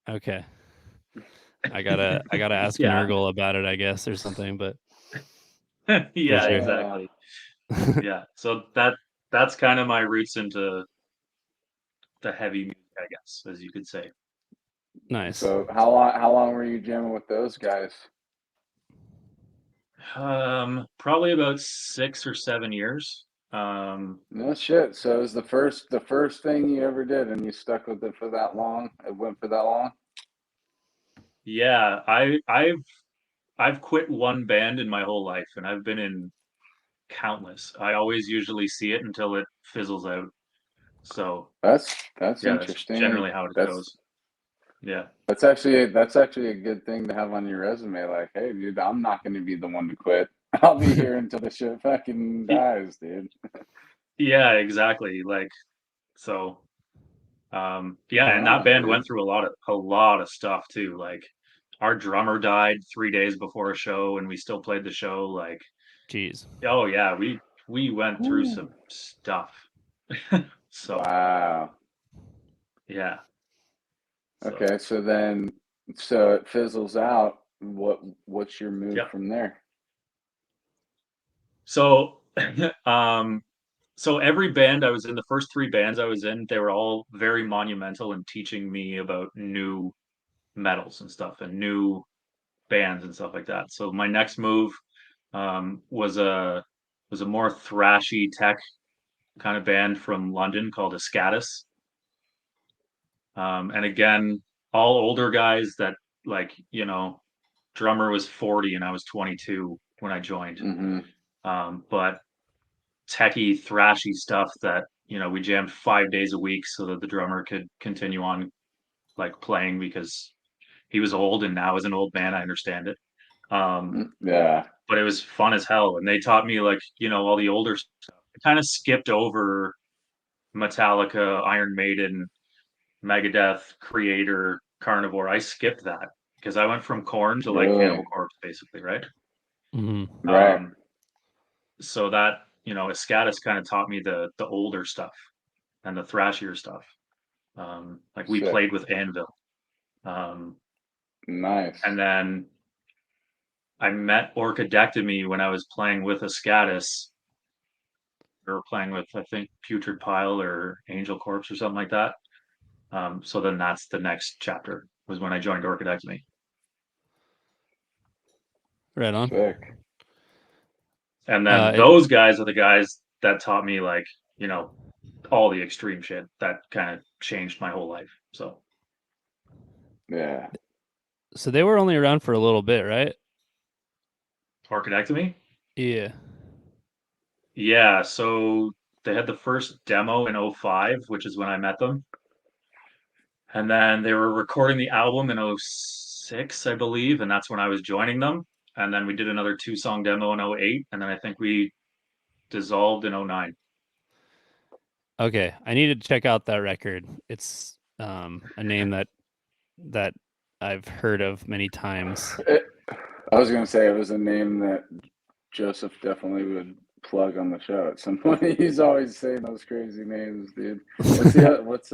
Okay. I gotta ask Yeah. Nurgle about it, I guess, or something. But Yeah, sure. exactly. Yeah, so that's kind of my roots into the heavy music, I guess, as you could say. Nice. So how long were you jamming with those guys? Probably about 6 or 7 years. No shit. So it was the first thing you ever did, and you stuck with it for that long. It went for that long. Yeah, I've quit one band in my whole life, and I've been in countless. I always usually see it until it fizzles out. So That's yeah, that's interesting. generally how it goes. Yeah. That's actually a good thing to have on your resume. Like, hey, dude, I'm not going to be the one to quit. I'll be here until the shit fucking dies, dude. Yeah, exactly. Like, so, yeah, and that band Dude. went through a lot of stuff too. Like, our drummer died 3 days before a show, and we still played the show. Like, Jeez. oh yeah, we went through some stuff. So Wow. yeah. Okay, so it fizzles out. What's your move Yep. from there? So, so every band I was in, the first 3 bands I was in, they were all very monumental in teaching me about new metals and stuff and new bands and stuff like that. So my next move was a more thrashy tech kind of band from London called Escatus. And again, all older guys that, like, drummer was 40 and I was 22 when I joined. But techie, thrashy stuff that, you know, we jammed 5 days a week so that the drummer could continue on like playing, because he was old, and now as an old man, I understand it. Yeah. But it was fun as hell. And they taught me, like, you know, all the older stuff. I kind of skipped over Metallica, Iron Maiden, Megadeth, Creator, Carnivore. I skipped that because I went from Korn to like Really? Cannibal Corpse, basically, right? Right. So that, you know, Escatis kind of taught me the older stuff and the thrashier stuff. Like we Sick. played with Anvil. Nice. And then I met Orchidectomy when I was playing with Escatis. We were playing with, I think, Putrid Pile or Angel Corpse or something like that. So then that's the next chapter, was when I joined Orchidectomy. Right on. Sick. And then those guys are the guys that taught me, like, you know, all the extreme shit that kind of changed my whole life. So Yeah. So they were only around for a little bit, right? Orchidectomy? Yeah. Yeah, so they had the first demo in 05, which is when I met them. And then they were recording the album in 06, I believe, and that's when I was joining them. And then we did another 2-song demo in 08, and then I think we dissolved in 09. Okay, I need to check out that record. It's a name that I've heard of many times. I was gonna say it was a name that Joseph definitely would plug on the show at some point. He's always saying those crazy names, dude. What's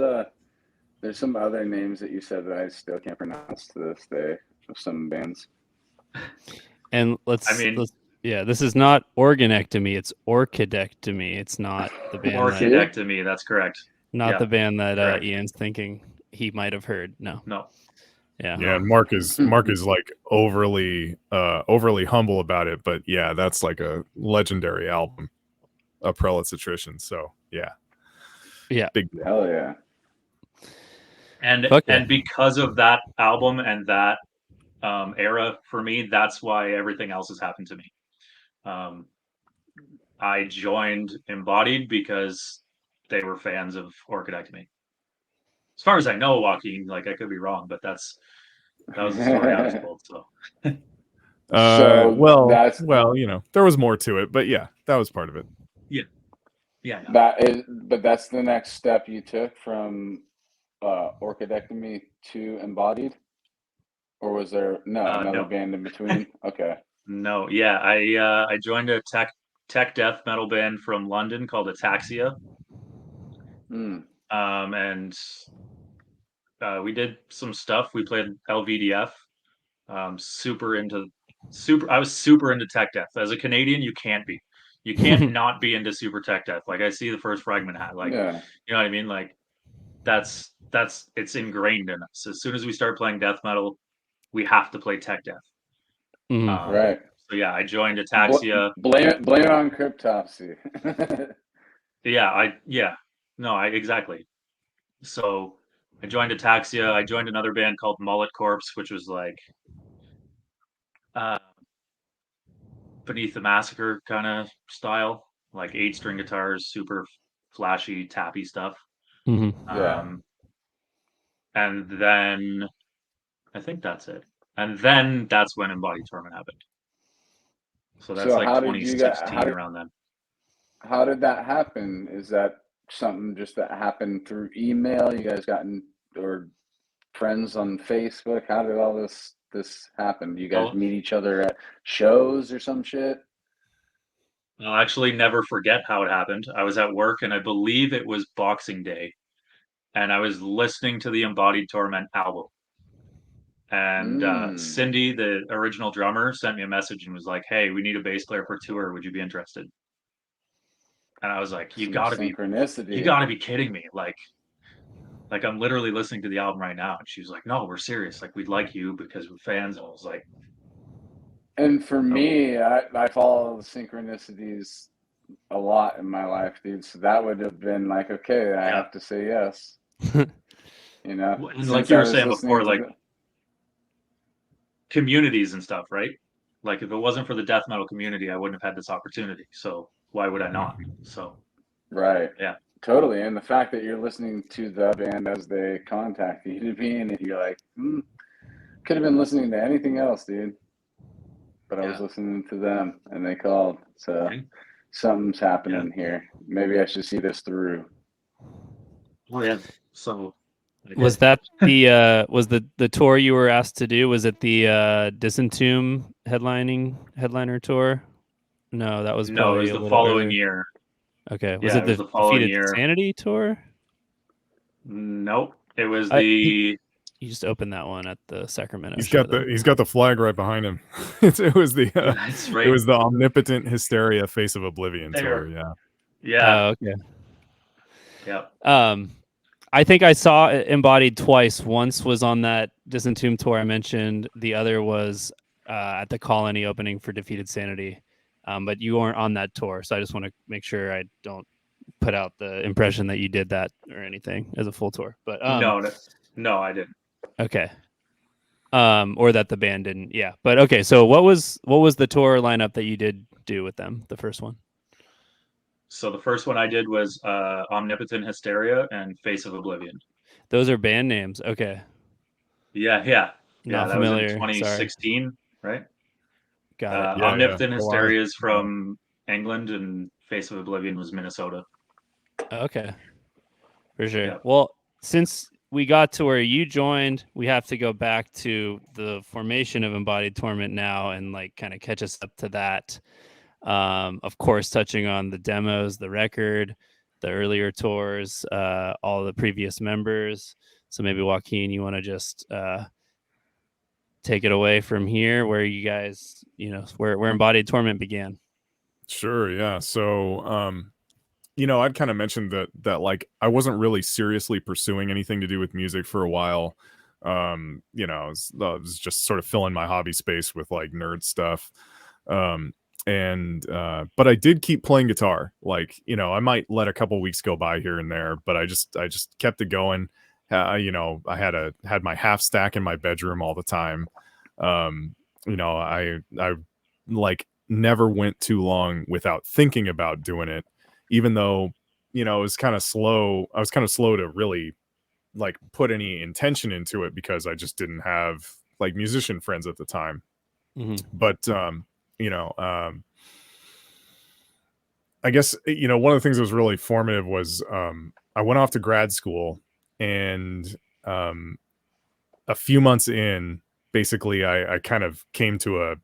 there's some other names that you said that I still can't pronounce to this day of some bands. And let's this is not Organectomy, it's Orchidectomy. It's not the band Orchidectomy, that's correct. Not the band that Ian's thinking he might have heard. No. Yeah. Yeah, and Mark is like overly humble about it, but yeah, that's like a legendary album, A Prelate's Attrition. So yeah. Big hell yeah. And because of that album and that era, for me, that's why everything else has happened to me. I joined Embodied because they were fans of Orchidectomy. As far as I know, Joaquin, like, I could be wrong, but that was the story I was told. So, well, you know, there was more to it, but yeah, that was part of it. Yeah. But that's the next step you took from Orchidectomy to Embodied, or was there another band in between? Okay. No, yeah, I joined a tech death metal band from London called Ataxia. And we did some stuff. We played LVDF. I was super into tech death. As a Canadian, you can't not be into super tech death. Like, I see the First Fragment hat. Like, you know what I mean? Like, that's it's ingrained in us. As soon as we start playing death metal, we have to play tech death. Right. So yeah, I joined Ataxia. Blame it on Cryptopsy. Exactly. So I joined Ataxia. I joined another band called Mullet Corpse, which was like Beneath the Massacre kind of style, like 8-string guitars, super flashy, tappy stuff. And then I think that's it. And then that's when Embodied Torment happened. So that's like 2016, around then. How did that happen? Is that something just that happened through email? You guys gotten, or friends on Facebook? How did all this happen? Do you guys meet each other at shows or some shit? I'll actually never forget how it happened. I was at work, and I believe it was Boxing Day, and I was listening to the Embodied Torment album. And Cindy, the original drummer, sent me a message and was like, "Hey, we need a bass player for tour. Would you be interested?" And I was like, "You gotta be kidding me!" Like I'm literally listening to the album right now. And she was like, "No, we're serious. Like, we'd like you because we're fans." And I was like, and for me, I follow the synchronicities a lot in my life, dude. So that would have been like, okay, I have to say yes. You know, and like you were saying before, like communities and stuff, right? Like if it wasn't for the death metal community, I wouldn't have had this opportunity. So why would I not? So Right. yeah. Totally. And the fact that you're listening to the band as they contact you to be in it, you're like, could have been listening to anything else, dude. But I was listening to them and they called. So something's happening here. Maybe I should see this through. Oh yeah. So was that the was the tour you were asked to do? Was it the Disentomb headliner tour? No, that was it probably was the following year. Okay. Was it it the following Defeated year. Sanity tour? Nope. It was You just opened that one at the Sacramento. He's got the flag right behind him. it was the that's right. It was the Omnipotent Hysteria Face of Oblivion tour. Yeah. Yeah. Okay. Yeah. I think I saw Embodied twice. Once was on that Disentomb tour I mentioned. The other was at the Colony opening for Defeated Sanity. But you weren't on that tour, so I just want to make sure I don't put out the impression that you did that or anything as a full tour. But no, I didn't. Okay. Or that the band didn't. Yeah. But okay, so what was the tour lineup that you did do with them, the first one? So the first one I did was Omnipotent Hysteria and Face of Oblivion. Those are band names. Okay. Yeah. Not that familiar. was in 2016, right? Got it. Omnipotent Hysteria is from England and Face of Oblivion was Minnesota. Okay. For sure. Yeah. Well, since we got to where you joined, we have to go back to the formation of Embodied Torment now and like kind of catch us up to that. Of course, touching on the demos, the record, the earlier tours, all the previous members. So maybe Joaquin, you want to just take it away from here, where you guys, where Embodied Torment began. Sure. Yeah. So, I'd kind of mentioned that like I wasn't really seriously pursuing anything to do with music for a while. I was just sort of filling my hobby space with like nerd stuff. But I did keep playing guitar. Like, I might let a couple weeks go by here and there, but I just kept it going. I had my half stack in my bedroom all the time. I like never went too long without thinking about doing it, even though, it was kind of slow. I was kind of slow to really like put any intention into it because I just didn't have like musician friends at the time. Mm-hmm. But, I guess, one of the things that was really formative was I went off to grad school and a few months in, basically, I kind of came to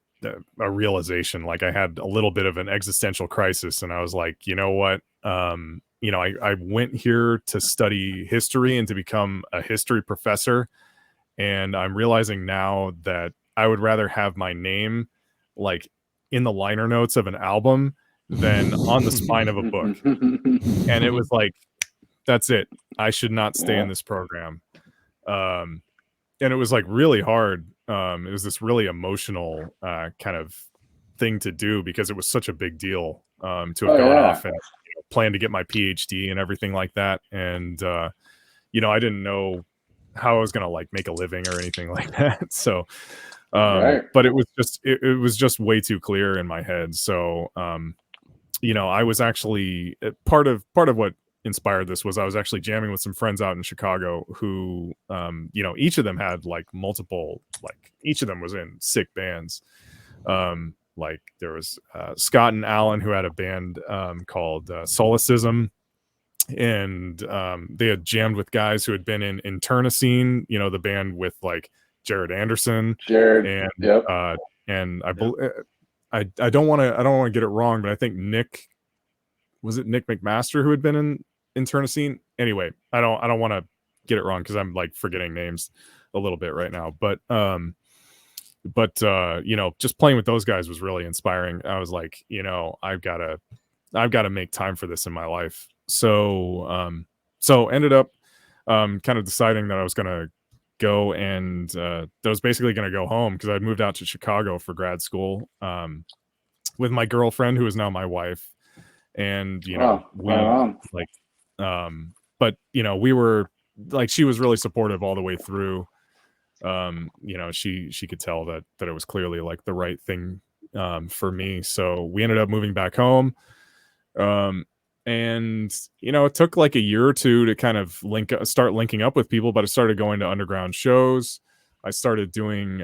a realization. Like I had a little bit of an existential crisis and I was like, you know what? I went here to study history and to become a history professor. And I'm realizing now that I would rather have my name like in the liner notes of an album than on the spine of a book. And it was like, that's it. I should not stay in this program. And it was like really hard. It was this really emotional kind of thing to do because it was such a big deal to have gone off and plan to get my PhD and everything like that. And, I didn't know how I was going to like make a living or anything like that. So, but it was just way too clear in my head. So, I was actually part of what inspired this was I was actually jamming with some friends out in Chicago who, each of them had like multiple, like each of them was in sick bands. Like there was Scott and Alan who had a band called Solecism. And they had jammed with guys who had been in Internecine, the band with like Jared Anderson. And I don't want to get it wrong, but I think Nick McMaster who had been in Internecine. Anyway, I don't want to get it wrong because I'm like forgetting names a little bit right now. But just playing with those guys was really inspiring. I was like, I've got to make time for this in my life. So ended up kind of deciding that I was going to go and that I was basically going to go home because I'd moved out to Chicago for grad school with my girlfriend who is now my wife. And, we we were like, she was really supportive all the way through. you know, she could tell that it was clearly like the right thing for me. So we ended up moving back home. And you know, it took like a year or two to kind of start linking up with people, but I started going to underground shows. I started doing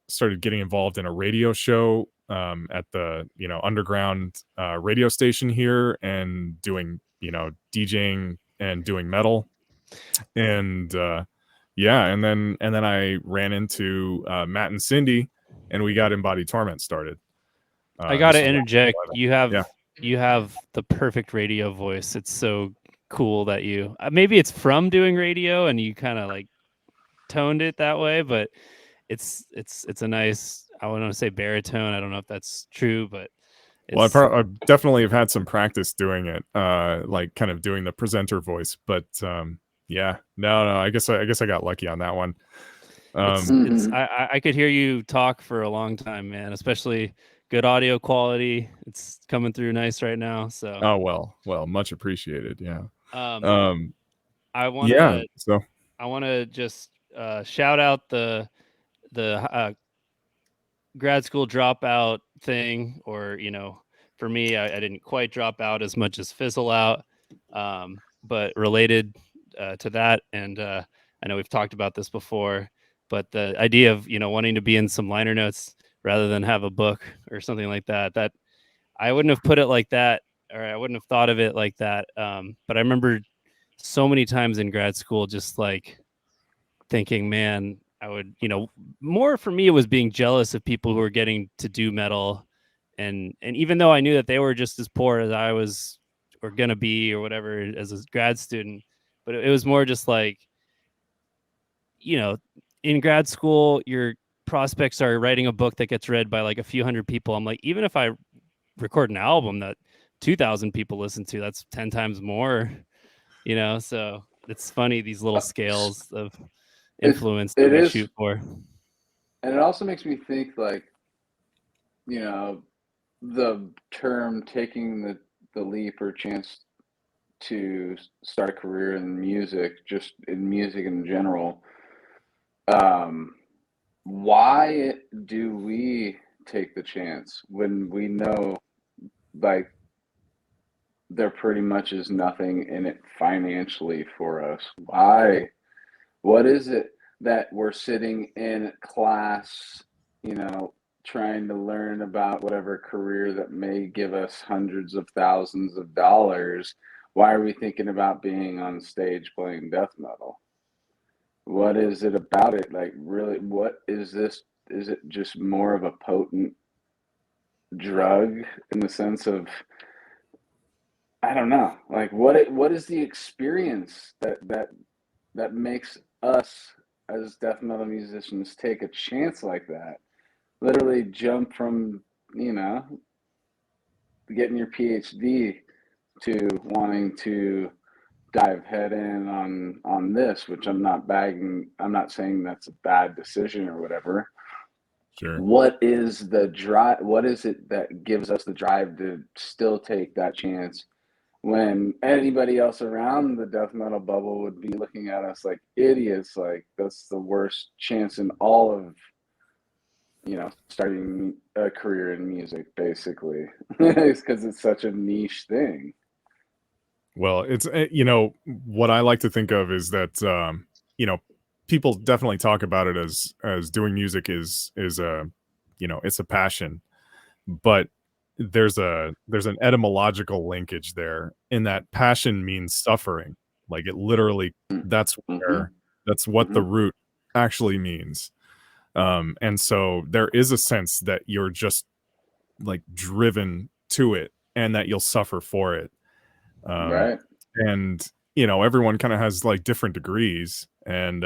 started getting involved in a radio show at the, you know, underground radio station here, and doing, you know, DJing and doing metal. And yeah, and then I ran into Matt and Cindy, and we got Embodied Torment started. I gotta this was interject. 2011. You have the perfect radio voice. It's so cool that you maybe it's from doing radio and you kind of like toned it that way, but it's a nice, I want to say baritone. I don't know if that's true, but Well, it's I definitely have had some practice doing it, like kind of doing the presenter voice. But yeah, no, I guess I got lucky on that one. it's I could hear you talk for a long time, man. Especially good audio quality. It's coming through nice right now. So Oh well, much appreciated. Yeah. I want Yeah. to So I want to just shout out the grad school dropout thing, or you know, for me, I didn't quite drop out as much as fizzle out, but related to that, and I know we've talked about this before, but the idea of, you know, wanting to be in some liner notes rather than have a book or something like that, that I wouldn't have put it like that, or I wouldn't have thought of it like that. But I remember so many times in grad school just like thinking, man, I would, you know, more for me it was being jealous of people who were getting to do metal, and even though I knew that they were just as poor as I was or gonna be or whatever as a grad student, but it was more just like, you know, in grad school your prospects are writing a book that gets read by like a few hundred people. I'm like, even if I record an album that 2,000 people listen to, that's 10 times more, you know. So it's funny, these little scales of influence that it we is, shoot for. and it also makes me think like, you know, the term taking the leap or chance to start a career in music, just in music in general. Why do we take the chance when we know like there pretty much is nothing in it financially for us? Why? What is it that we're sitting in class, you know, trying to learn about whatever career that may give us hundreds of thousands of dollars? Why are we thinking about being on stage playing death metal? What is it about it? Like, really, what is this? Is it just more of a potent drug in the sense of, I don't know, like what is the experience that makes us as death metal musicians take a chance like that? Literally jump from, you know, getting your PhD to wanting to dive head in on this, which I'm not bagging. I'm not saying that's a bad decision or whatever. sure. What is the drive? What is it that gives us the drive to still take that chance when anybody else around the death metal bubble would be looking at us like idiots? Like, that's the worst chance in all of, you know, starting a career in music, basically. It's because it's such a niche thing. Well, it's you know, what I like to think of is that you know, people definitely talk about it as doing music is a, you know, it's a passion, but there's an etymological linkage there, in that passion means suffering. Like, it literally, that's Mm-hmm. that's what the Mm-hmm. root actually means. And so there is a sense that you're just like driven to it, and that you'll suffer for it. Right. And you know, everyone kind of has like different degrees, and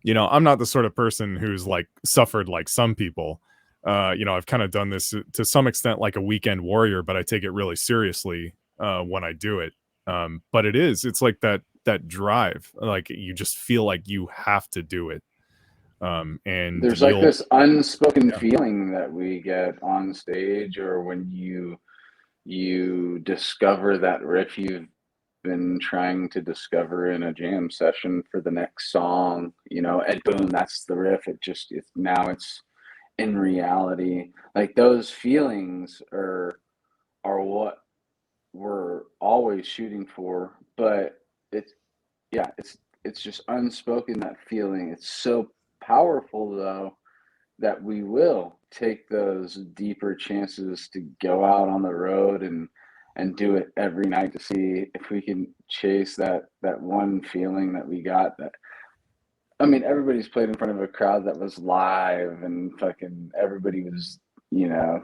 you know, I'm not the sort of person who's like suffered like some people. You know, I've kind of done this to some extent like a weekend warrior, but I take it really seriously when I do it. But it's like that drive, like you just feel like you have to do it. And There's like you'll, this unspoken yeah, feeling that we get on stage, or when you discover that riff you've been trying to discover in a jam session for the next song, you know, and boom, that's the riff. Now it's in reality. Like those feelings are what we're always shooting for, but it's just unspoken, that feeling. It's so powerful though that we will take those deeper chances to go out on the road and do it every night to see if we can chase that one feeling that we got. That, I mean, everybody's played in front of a crowd that was live, and fucking everybody was, you know,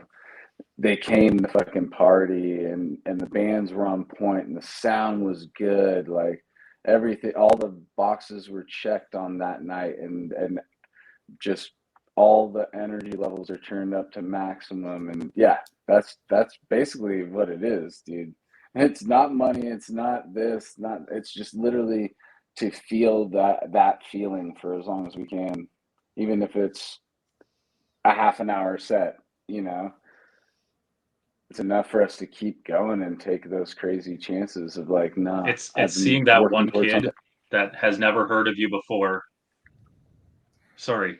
they came to fucking party, and the bands were on point and the sound was good. Like everything, all the boxes were checked on that night, and just all the energy levels are turned up to maximum. And yeah, that's basically what it is, dude. It's not money, it's not this, not, it's just literally to feel that feeling for as long as we can, even if it's a half an hour set, you know. It's enough for us to keep going and take those crazy chances of like, nah, It's I've been seeing that working one towards kid something. that has never heard of you before. Sorry.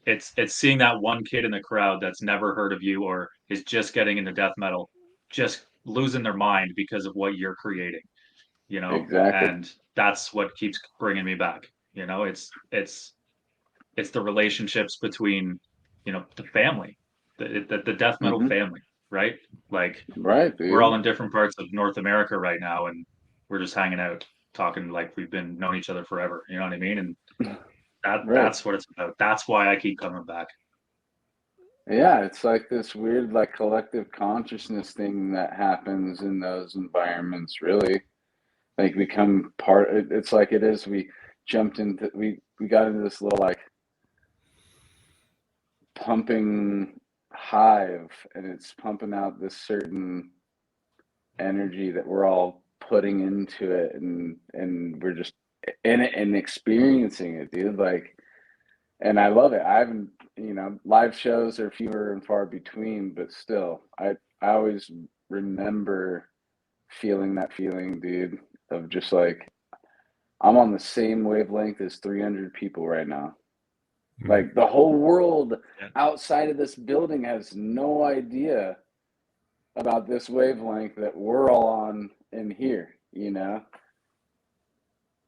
It's seeing that one kid in the crowd that's never heard of you or is just getting into death metal, just losing their mind because of what you're creating, you know? Exactly. And that's what keeps bringing me back. You know, it's the relationships between, you know, the family, the death metal Mm-hmm. family, right? Like Right, we're all dude. in different parts of North America right now, and we're just hanging out, talking like we've been known each other forever. You know what I mean? And Right. that's what it's about. That's why I keep coming back. Yeah, it's like this weird, like, collective consciousness thing that happens in those environments, really. Like, become part, it's like it is, we jumped into, we got into this little, like, pumping hive, and it's pumping out this certain energy that we're all putting into it, and we're just in it and experiencing it, dude. Like, and I love it. I haven't, you know, live shows are fewer and far between, but still, I always remember feeling that feeling, dude, of just like I'm on the same wavelength as 300 people right now. Like the whole world Yeah. outside of this building has no idea about this wavelength that we're all on in here, you know?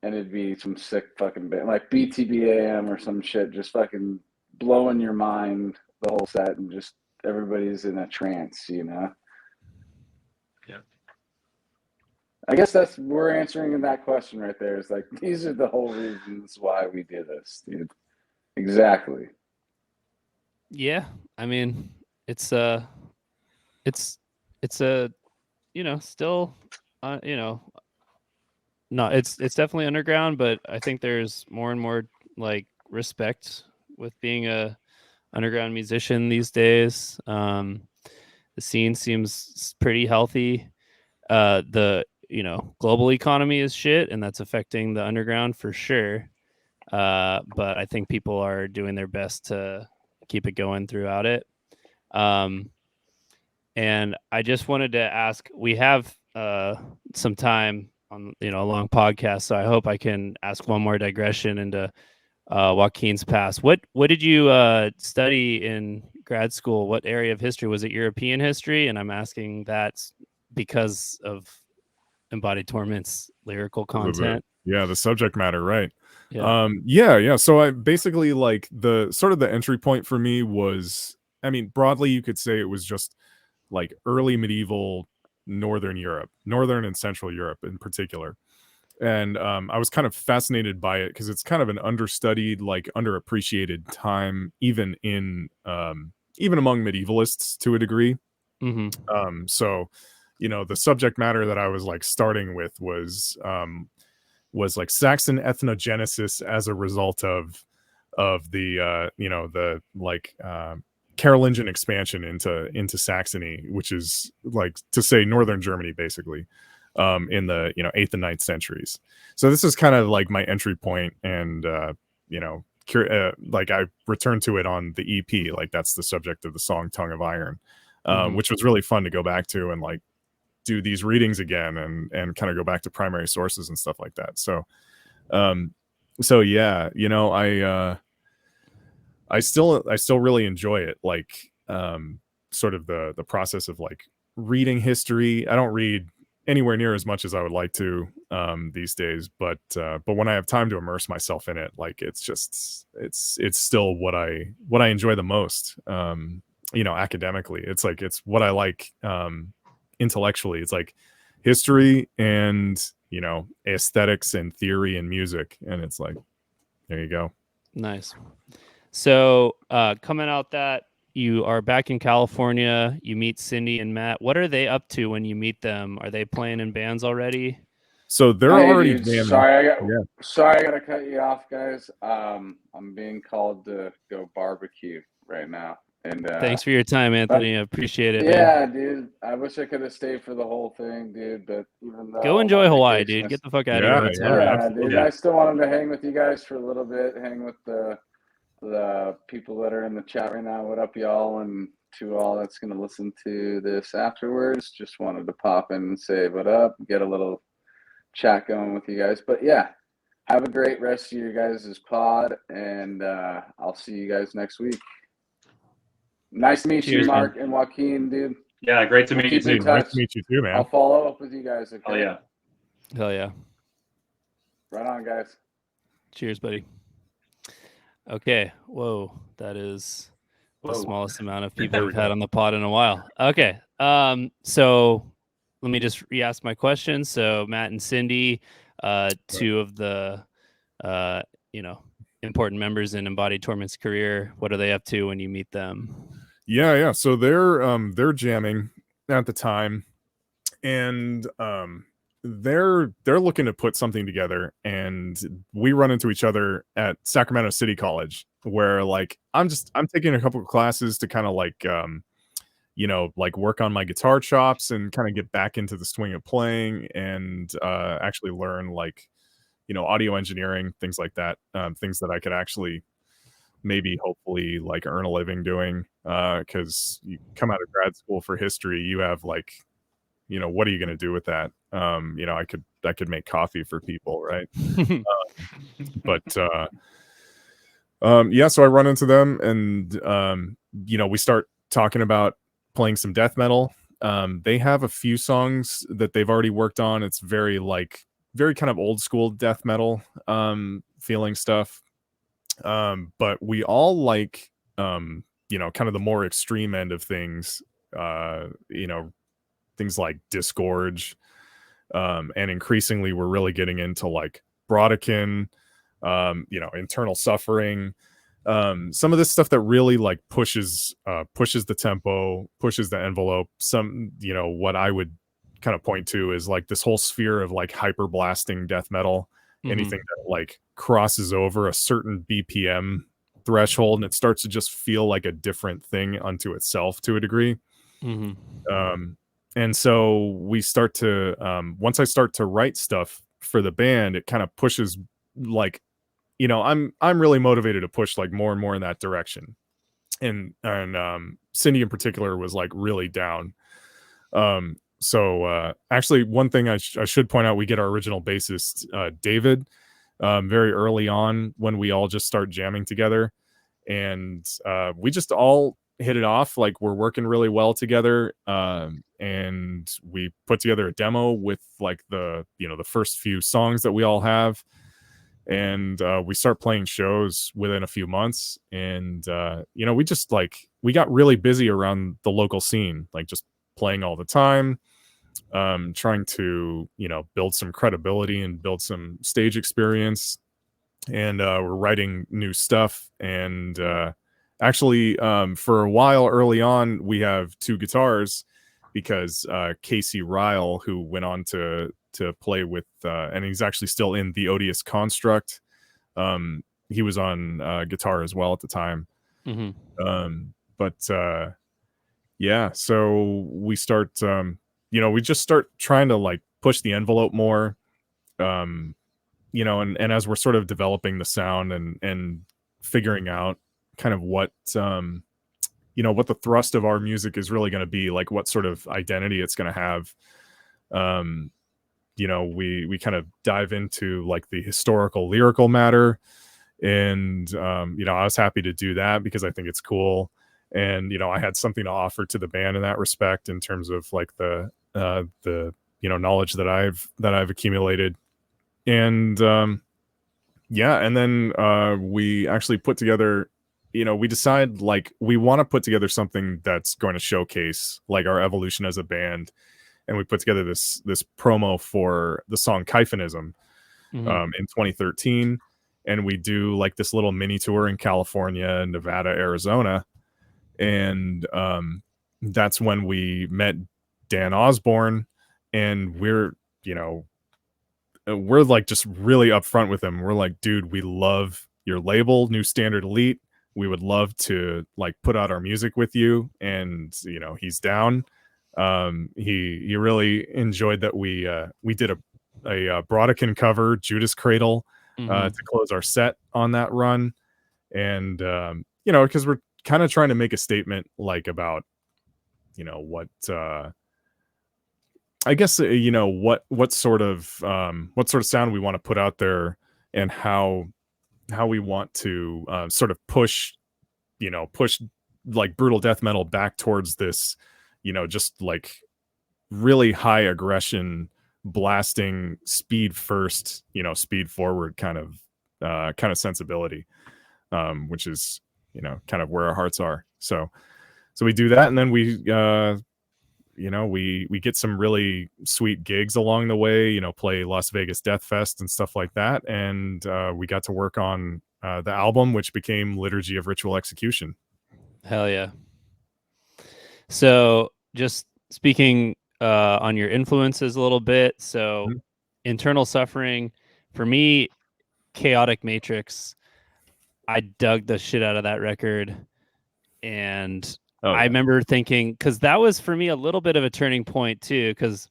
And it'd be some sick fucking band, like BTBAM or some shit, just fucking blowing your mind the whole set, and just everybody's in a trance, you know? Yeah. I guess we're answering that question right there. Is like, these are the whole reasons why we do this, dude. Exactly. Yeah, I mean, it's a, you know, still, you know, no, it's definitely underground, but I think there's more and more like respect with being a underground musician these days. The scene seems pretty healthy. The, you know, global economy is shit, and that's affecting the underground for sure. But I think people are doing their best to keep it going throughout it. And I just wanted to ask, we have some time on, you know, a long podcast, so I hope I can ask one more digression into Joaquin's past. What did you study in grad school? What area of history? Was it European history? And I'm asking that because of Embodied Torment's lyrical content. The subject matter, right? Yeah. Yeah. So I basically, like, the sort of the entry point for me was, I mean, broadly you could say it was just like early medieval Northern Europe, Northern and Central Europe in particular. And I was kind of fascinated by it because it's kind of an understudied, like underappreciated time, even in even among medievalists to a degree. Mm-hmm. So, you know, the subject matter that I was like starting with was like Saxon ethnogenesis as a result of the you know, the like Carolingian expansion into Saxony, which is like to say northern Germany basically, in the, you know, 8th and 9th centuries. So this is kind of like my entry point, and you know, like I returned to it on the EP, like that's the subject of the song Tongue of Iron, Mm-hmm. which was really fun to go back to and like do these readings again and kind of go back to primary sources and stuff like that. So yeah, you know, I still really enjoy it, like sort of the process of like reading history. I don't read anywhere near as much as I would like to these days, but when I have time to immerse myself in it, like it's still what I enjoy the most. You know, academically, it's like it's what I like intellectually. It's like history and, you know, aesthetics and theory and music, and it's like, there you go. Nice. So coming out that you are back in California, you meet Cindy and Matt. What are they up to when you meet them? Are they playing in bands already? So they're Hey, already dude, jamming. sorry, I Yeah. gotta cut you off, guys. I'm being called to go barbecue right now, and Thanks for your time, Anthony. I appreciate it, yeah, man. dude. I wish I could have stayed for the whole thing, dude. But even though Go I'm enjoy on Hawaii, vacation, dude. Get the fuck out of your Yeah, hotel room. yeah, absolutely. dude. I still wanted to hang with you guys for a little bit, hang with the people that are in the chat right now. What up, y'all? And to all that's gonna listen to this afterwards, just wanted to pop in and say what up, get a little chat going with you guys. But yeah, have a great rest of your guys' pod, and I'll see you guys next week. Nice to meet you, Cheers, man. Mark and Joaquin, dude. Yeah, great to We'll meet you. keep in Hey, touch. nice to meet you too, man. I'll follow up with you guys. Okay. Oh yeah. Hell yeah. Right on, guys. Cheers, buddy. Okay. Whoa. That is the Whoa. smallest amount of people There we we've had go. on the pod in a while. Okay. So let me just re-ask my question. So Matt and Cindy, two of the you know, important members in Embodied Torment's career. What are they up to when you meet them? Yeah. So they're jamming at the time, and they're looking to put something together, and we run into each other at Sacramento City College, where like I'm taking a couple of classes to kind of like you know, like work on my guitar chops and kind of get back into the swing of playing, and actually learn like, you know, audio engineering, things like that, things that I could actually maybe hopefully like earn a living doing, because you come out of grad school for history, you have like, you know, what are you going to do with that? You know, I could make coffee for people, right? But yeah, so I run into them, and you know, we start talking about playing some death metal. They have a few songs that they've already worked on. It's very kind of old school death metal feeling stuff. But we all like you know, kind of the more extreme end of things, you know, things like Disgorge, and increasingly we're really getting into like Brodekin, you know, Internal Suffering, some of this stuff that really like pushes the tempo, pushes the envelope. Some, you know, what I would kind of point to is like this whole sphere of like hyper blasting death metal. Anything that like crosses over a certain BPM threshold, and it starts to just feel like a different thing unto itself to a degree. And so we start to once I start to write stuff for the band, it kind of pushes, like, you know, I'm really motivated to push like more and more in that direction. And Cindy in particular was like really down. So actually, one thing I should point out, we get our original bassist David very early on when we all just start jamming together, and we just all hit it off. Like, we're working really well together, and we put together a demo with like the, you know, the first few songs that we all have, and we start playing shows within a few months. And you know, we just like, we got really busy around the local scene, like just playing all the time, trying to, you know, build some credibility and build some stage experience. And we're writing new stuff. And actually, for a while early on, we have two guitars, because Casey Ryle, who went on to play with, and he's actually still in the Odious Construct, he was on guitar as well at the time. But yeah, so we start, you know, we just start trying to like push the envelope more, you know, and as we're sort of developing the sound and figuring out kind of what, you know, what the thrust of our music is really going to be, like what sort of identity it's going to have. You know, we kind of dive into like the historical lyrical matter, and you know, I was happy to do that because I think it's cool, and you know, I had something to offer to the band in that respect in terms of like the you know, knowledge that I've accumulated. And yeah, and then we actually put together, you know, we decide like we want to put together something that's going to showcase like our evolution as a band, and we put together this promo for the song Kyphonism in 2013, and we do like this little mini tour in California, Nevada, Arizona, and that's when we met Dan Osborne, and we're, you know, we're like just really upfront with him. We're like, dude, we love your label, New Standard Elite. We would love to like put out our music with you. And you know, he's down. He really enjoyed that we did a Brodekin cover, Judas Cradle, to close our set on that run. And you know, because we're kind of trying to make a statement like about, you know, what I guess you know, what sort of sound we want to put out there, and how we want to sort of push like brutal death metal back towards this, you know, just like really high aggression, blasting, speed first, you know, speed forward kind of sensibility, which is, you know, kind of where our hearts are. So we do that, and then we you know, we get some really sweet gigs along the way, you know, play Las Vegas Death Fest and stuff like that. And we got to work on the album, which became Liturgy of Ritual Execution. Hell yeah. So just speaking on your influences a little bit. So Internal Suffering, for me, Chaotic Matrix, I dug the shit out of that record. And I remember thinking, because that was for me a little bit of a turning point too, because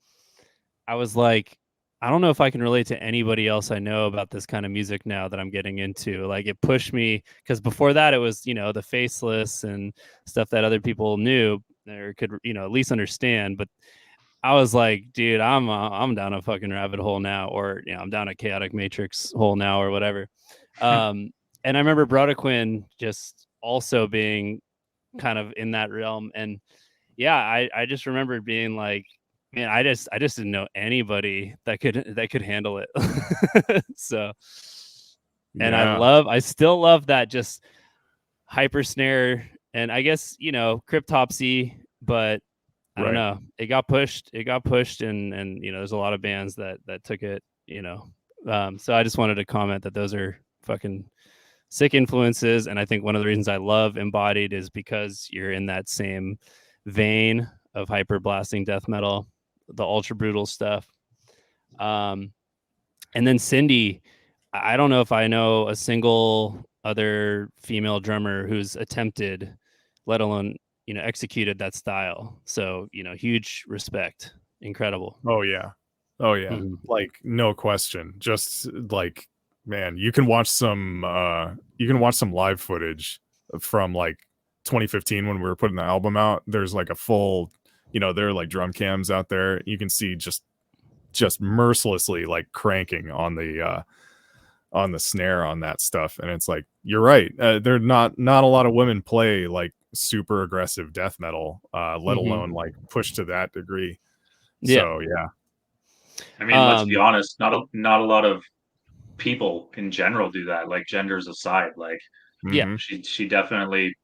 I was like, I don't know if I can relate to anybody else I know about this kind of music now that I'm getting into. Like, it pushed me, because before that it was, you know, the Faceless and stuff that other people knew or could, you know, at least understand. But I was like, dude, I'm down a fucking rabbit hole now, or, you know, I'm down a Chaotic Matrix hole now, or whatever. And I remember Brodequin just also being kind of in that realm. And yeah, I just remember being like, man, I just didn't know anybody that could handle it. So, and Yeah. I still love that just hyper snare, and I guess, you know, Cryptopsy, but I don't know, it got pushed, and you know, there's a lot of bands that took it, you know. So I just wanted to comment that those are fucking sick influences, and I think one of the reasons I love Embodied is because you're in that same vein of hyper blasting death metal, the ultra brutal stuff. And then Cindy, I don't know if I know a single other female drummer who's attempted, let alone, you know, executed that style. So, you know, huge respect. Incredible. Oh yeah. Like, no question. Just like, man, you can watch some live footage from like 2015 when we were putting the album out. There's like a full, you know, there are like drum cams out there. You can see just mercilessly like cranking on the snare on that stuff. And it's like, you're right. There not a lot of women play like super aggressive death metal, let alone like push to that degree. So yeah. I mean, let's be honest, not a lot of people in general do that, like genders aside. Like, yeah, she definitely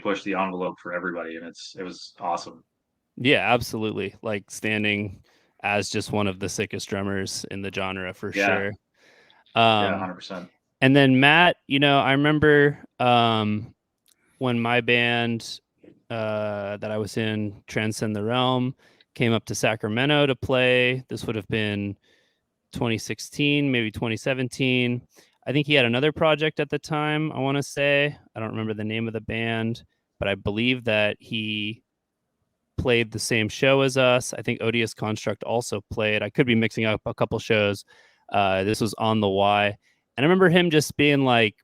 pushed the envelope for everybody, and it was awesome. Yeah, absolutely. Like, standing as just one of the sickest drummers in the genre for sure. Yeah, 100%. And then Matt, you know, I remember when my band that I was in, Transcend the Realm, came up to Sacramento to play. This would have been 2016, maybe 2017. I think he had another project at the time, I want to say. I don't remember the name of the band, but I believe that he played the same show as us. I think Odious Construct also played. I could be mixing up a couple shows. This was on the Y. And I remember him just being like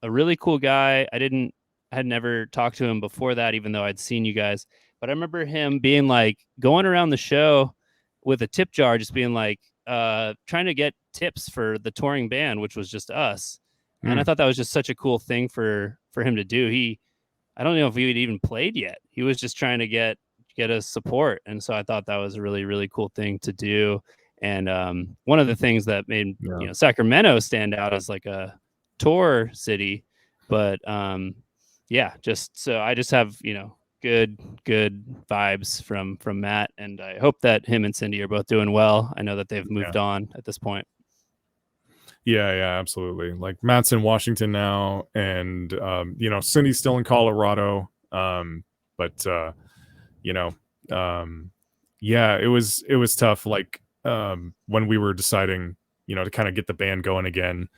a really cool guy. I had never talked to him before that, even though I'd seen you guys. But I remember him being like going around the show with a tip jar, just being like trying to get tips for the touring band, which was just us. And I thought that was just such a cool thing for him to do. I don't know if he had even played yet. He was just trying to get us support. And so I thought that was a really, really cool thing to do. And one of the things that made Sacramento stand out as like a tour city. But just so I just have, good vibes from Matt, and I hope that him and Cindy are both doing well. I know that they've moved on at this point. Yeah, absolutely. Like Matt's in Washington now, and Cindy's still in Colorado. It was tough. Like when we were deciding, to kind of get the band going again,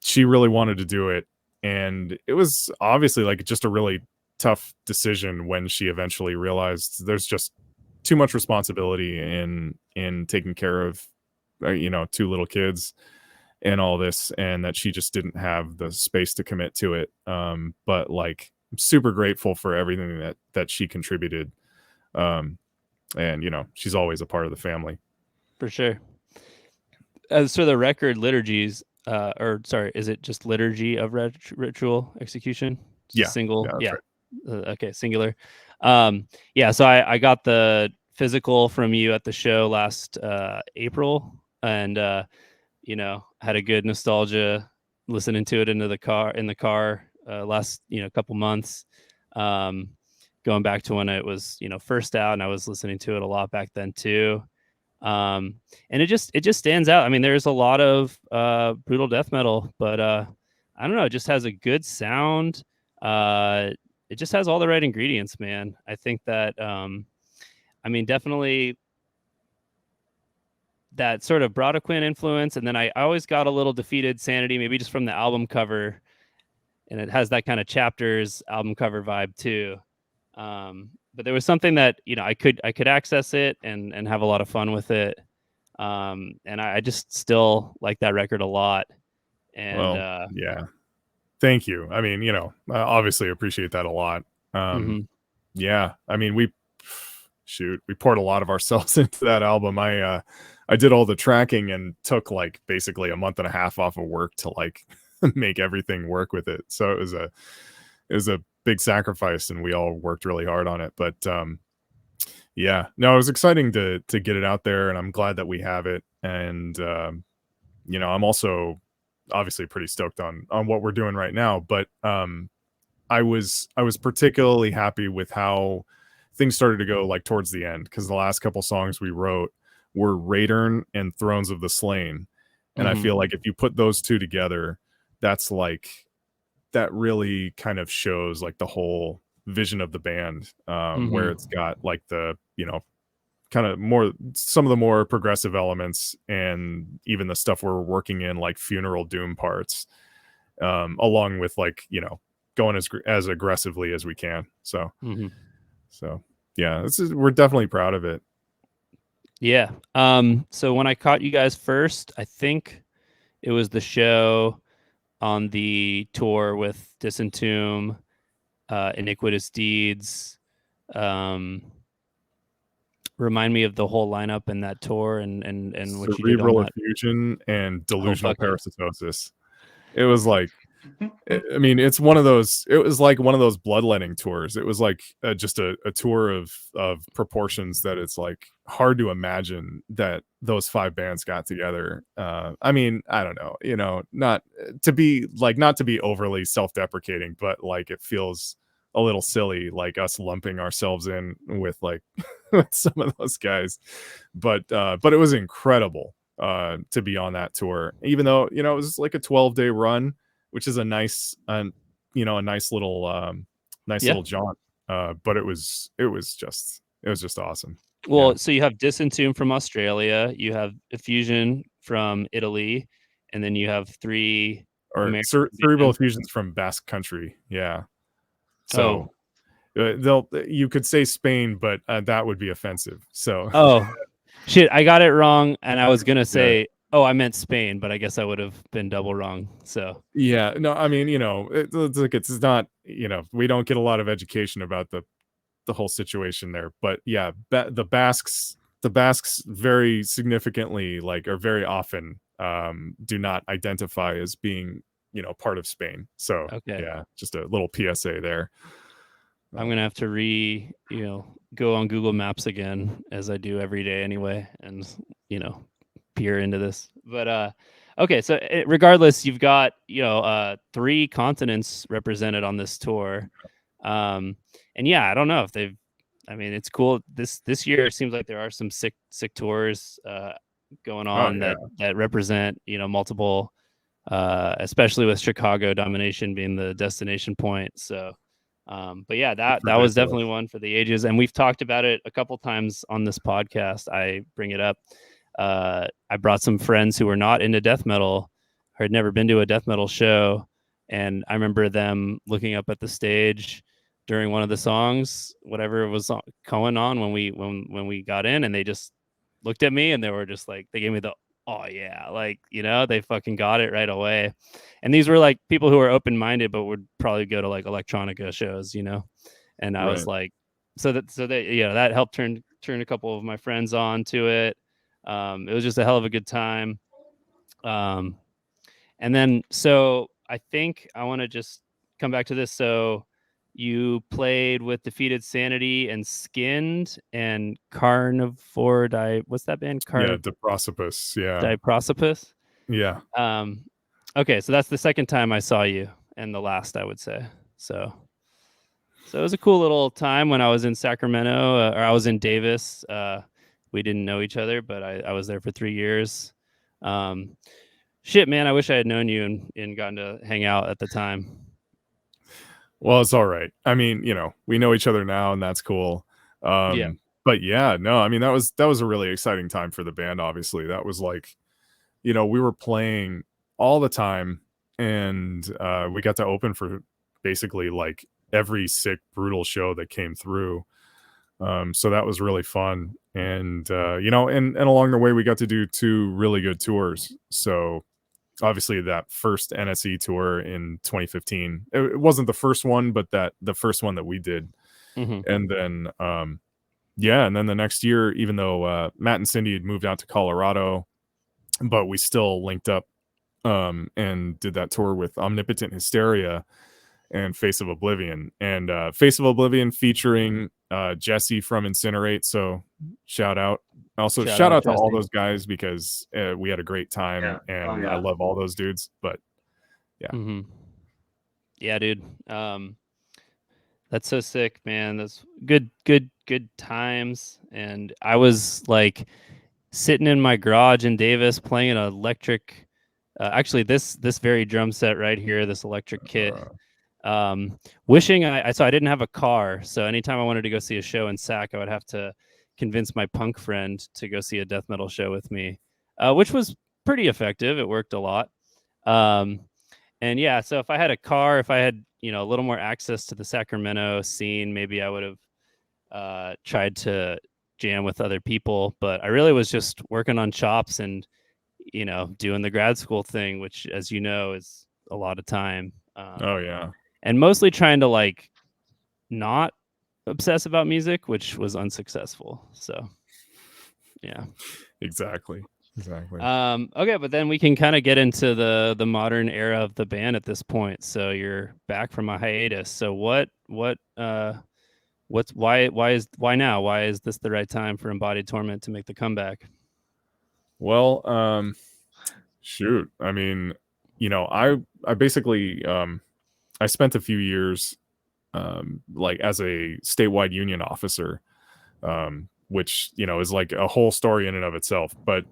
she really wanted to do it, and it was obviously like just a really tough decision when she eventually realized there's just too much responsibility in taking care of 2 little kids and all this, and that she just didn't have the space to commit to it. But like, I'm super grateful for everything that she contributed. And she's always a part of the family. For sure. As for the record, liturgies, is it just liturgy of ritual execution? Just single. Yeah. Right. Okay. Singular. So I got the physical from you at the show last April, and had a good nostalgia listening to it in the car last couple months, going back to when it was first out, and I was listening to it a lot back then too. And it just stands out. I mean, there's a lot of brutal death metal, but I don't know, it just has a good sound. It just has all the right ingredients, man. I think that definitely that sort of Brodequin influence, and then I always got a little Defeated Sanity, maybe just from the album cover, and it has that kind of Chapters album cover vibe too. But there was something that I could access it and have a lot of fun with it, and I just still like that record a lot. And thank you. I mean, I obviously appreciate that a lot. Yeah, I mean, we poured a lot of ourselves into that album. I did all the tracking and took like basically a month and a half off of work to like make everything work with it. So it was a big sacrifice, and we all worked really hard on it. But it was exciting to get it out there, and I'm glad that we have it. And I'm also obviously pretty stoked on what we're doing right now. But I was particularly happy with how things started to go like towards the end, because the last couple songs we wrote were Raidern and Thrones of the Slain. And I feel like if you put those two together, that really kind of shows like the whole vision of the band, where it's got like the, kind of more, some of the more progressive elements, and even the stuff we're working in like funeral doom parts, along with like, going as aggressively as we can. So, we're definitely proud of it. Yeah. So when I caught you guys first, I think it was the show on the tour with Disentomb, Iniquitous Deeds. Remind me of the whole lineup in that tour and what you did on that. Effusion and Delusional Parasitosis. It was like, I mean, it was like one of those bloodletting tours. It was like just a tour of proportions that it's like hard to imagine that those 5 bands got together. I mean, I don't know, not to be overly self-deprecating, but like it feels a little silly, like us lumping ourselves in with like with some of those guys. But it was incredible to be on that tour, even though, it was like a 12-day run, which is a nice, nice little jaunt. But it was just awesome. Well, so you have Disentomb from Australia, you have Effusion from Italy, and then you have 3 Cerebral Effusions from Basque Country. Yeah. So you could say Spain, but that would be offensive. So shit, I got it wrong, and I was gonna say I meant Spain, but I guess I would have been double wrong. So yeah, no, I mean, it's not, we don't get a lot of education about the whole situation there, but yeah, the Basques the Basques very significantly, like, or very often, do not identify as being, you know, part of Spain. So Okay. yeah, just a little PSA there. I'm gonna have to go on Google Maps again, as I do every day anyway, and peer into this. But okay, so regardless, you've got 3 continents represented on this tour, and yeah, I don't know if they've. I mean, it's cool. This year it seems like there are some sick tours going Oh on yeah, that represent multiple, especially with Chicago domination being the destination point. So. But yeah, it's that was ridiculous. definitely one for the ages, and we've talked about it a couple times on this podcast. I bring it up. I brought some friends who were not into death metal, or had never been to a death metal show, and I remember them looking up at the stage during one of the songs, whatever was going on when we got in, and they just looked at me and they were just like, they gave me the oh yeah, like they fucking got it right away. And these were like people who are open-minded but would probably go to like electronica shows, and I was Right. like, so that that helped turn a couple of my friends on to it. It was just a hell of a good time. And then so I think I want to just come back to this. So you played with Defeated Sanity and Skinned and Carnivore what's that band? Yeah, Deprosopus. Yeah. Diprosopus. Yeah. Okay, so that's the second time I saw you, and the last, I would say. So it was a cool little time when I was in Sacramento, or I was in Davis. We didn't know each other, but I was there for 3 years. Shit, man, I wish I had known you and gotten to hang out at the time. Well, it's all right. I mean, we know each other now, and that's cool. Yeah. But yeah, no, I mean, that was a really exciting time for the band. Obviously, that was like, we were playing all the time, and we got to open for basically like every sick, brutal show that came through. So that was really fun, and and along the way, we got to do 2 really good tours. So obviously that first NSE tour in 2015, it wasn't the first one, but the first one that we did. Mm-hmm. And then and then the next year, even though Matt and Cindy had moved out to Colorado, but we still linked up and did that tour with Omnipotent Hysteria and Face of Oblivion, and Face of Oblivion featuring Jesse from Incinerate. So shout out. Also, shout out to all those guys, because we had a great time. Yeah. And I love all those dudes. But yeah. Mm-hmm. Yeah, dude. That's so sick, man. That's good times. And I was like sitting in my garage in Davis playing an electric, actually this very drum set right here, this electric kit. Wishing I didn't have a car, so anytime I wanted to go see a show in Sac, I would have to convince my punk friend to go see a death metal show with me, which was pretty effective. It worked a lot. And yeah, so if I had a car, if I had a little more access to the Sacramento scene, maybe I would have tried to jam with other people. But I really was just working on chops and doing the grad school thing, which, as you know, is a lot of time. Oh yeah. And mostly trying to like not obsess about music, which was unsuccessful. So yeah. Exactly. Okay, but then we can kind of get into the modern era of the band at this point. So you're back from a hiatus. So why now? Why is this the right time for Embodied Torment to make the comeback? Well, shoot. I mean, I basically I spent a few years like as a statewide union officer, which is like a whole story in and of itself. But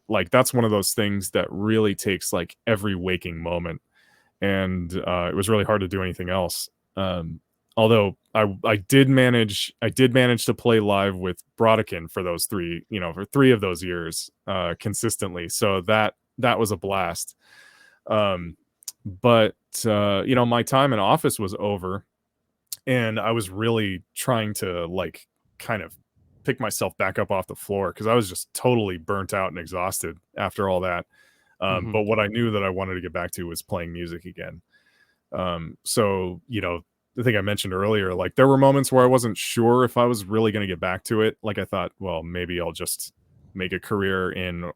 like that's one of those things that really takes like every waking moment, and it was really hard to do anything else. Although I did manage to play live with Brodekin for those 3 for 3 of those years consistently. So that was a blast. But my time in office was over, and I was really trying to like kind of pick myself back up off the floor, because I was just totally burnt out and exhausted after all that. But what I knew that I wanted to get back to was playing music again. So the thing I mentioned earlier, like there were moments where I wasn't sure if I was really going to get back to it. Like I thought, well, maybe I'll just make a career in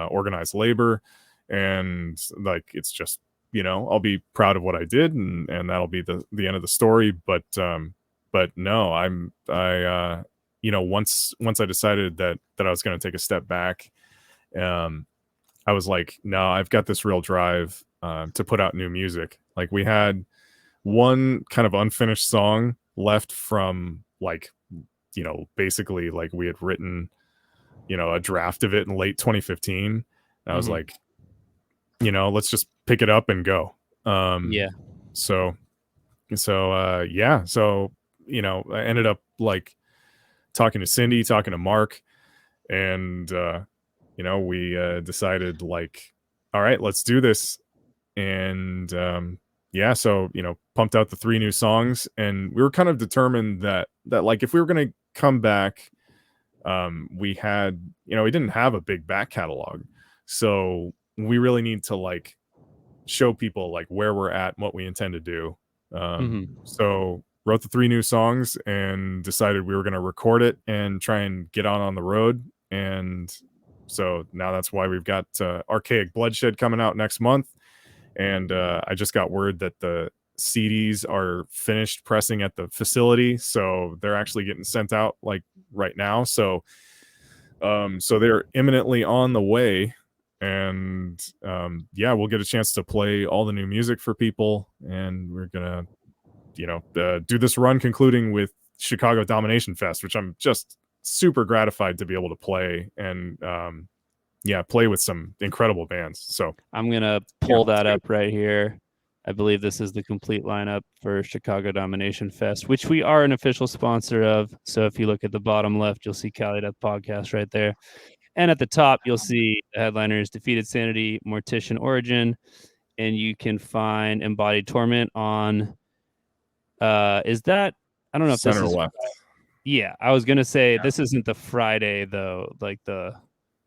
organized labor, and like it's just, you know, I'll be proud of what I did, and that'll be the end of the story. But no, you know, once I decided that I was going to take a step back, I was like, no, I've got this real drive to put out new music. Like we had one kind of unfinished song left from, like, you know, basically like we had written, you know, a draft of it in late 2015. And I was like, you know, let's just pick it up and go. Yeah. So yeah. So, you know, I ended up like talking to Cindy, talking to Mark, and you know, we decided like, all right, let's do this. And yeah, so, you know, pumped out the 3 new songs, and we were kind of determined that like if we were going to come back, we had, you know, we didn't have a big back catalog, so we really need to like show people like where we're at and what we intend to do. So wrote the 3 new songs and decided we were going to record it and try and get on the road. And so now that's why we've got Archaic Bloodshed coming out next month. And I just got word that the CDs are finished pressing at the facility, so they're actually getting sent out like right now. So so they're imminently on the way. And yeah, we'll get a chance to play all the new music for people, and we're gonna, you know, do this run concluding with Chicago Domination Fest, which I'm just super gratified to be able to play, and yeah, play with some incredible bands. So I'm gonna pull that up right here. I believe this is the complete lineup for Chicago Domination Fest, which we are an official sponsor of. So if you look at the bottom left, you'll see Cali Death Podcast right there. And at the top, you'll see the headliners: Defeated Sanity, Mortician Origin, and you can find Embodied Torment on. Is that? I don't know if center this is left. Yeah, I was gonna say this isn't the Friday though. Like the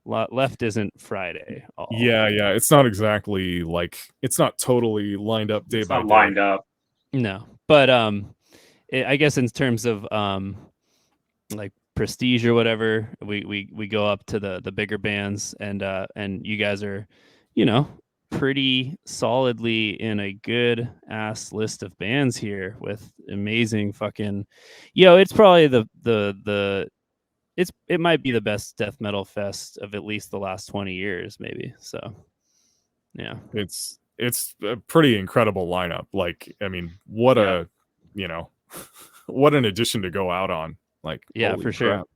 left isn't Friday. Yeah, it's not exactly like, it's not totally lined up day by day. Lined up. No, but I guess in terms of like prestige or whatever, we go up to the bigger bands, and you guys are, you know, pretty solidly in a good ass list of bands here with amazing fucking, it's probably it might be the best death metal fest of at least the last 20 years, maybe. So yeah, it's a pretty incredible lineup. Like, I mean, what a, you know, what an addition to go out on. Like, yeah, for sure. crap.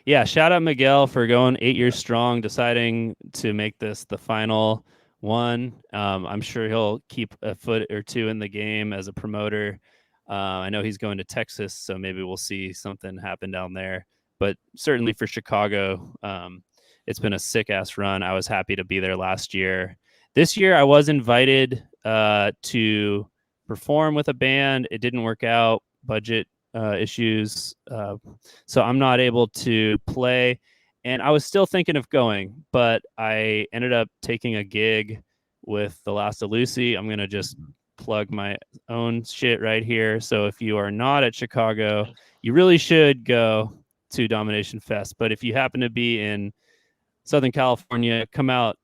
Yeah, shout out Miguel for going 8 years strong, deciding to make this the final one. I'm sure he'll keep a foot or two in the game as a promoter. I know he's going to Texas, so maybe we'll see something happen down there. But certainly for Chicago, it's been a sick ass run. I was happy to be there last year. This year, I was invited to perform with a band. It didn't work out. Budget issues, so I'm not able to play, and I was still thinking of going, but I ended up taking a gig with The Last of Lucy. I'm gonna just plug my own shit right here. So if you are not at Chicago, you really should go to Domination Fest. But if you happen to be in Southern California, come out,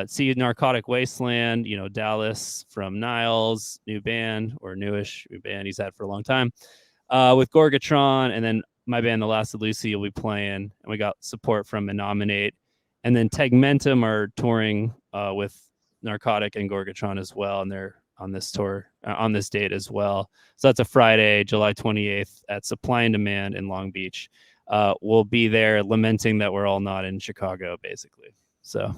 see Narcotic Wasteland, you know, Dallas from Niles, new band, or newish band he's had for a long time, with Gorgatron, and then my band, The Last of Lucy, will be playing, and we got support from Menominate, and then Tegmentum are touring with Narcotic and Gorgatron as well, and they're on this tour on this date as well. So that's a Friday, July 28th at Supply and Demand in Long Beach. We'll be there lamenting that we're all not in Chicago, basically. So,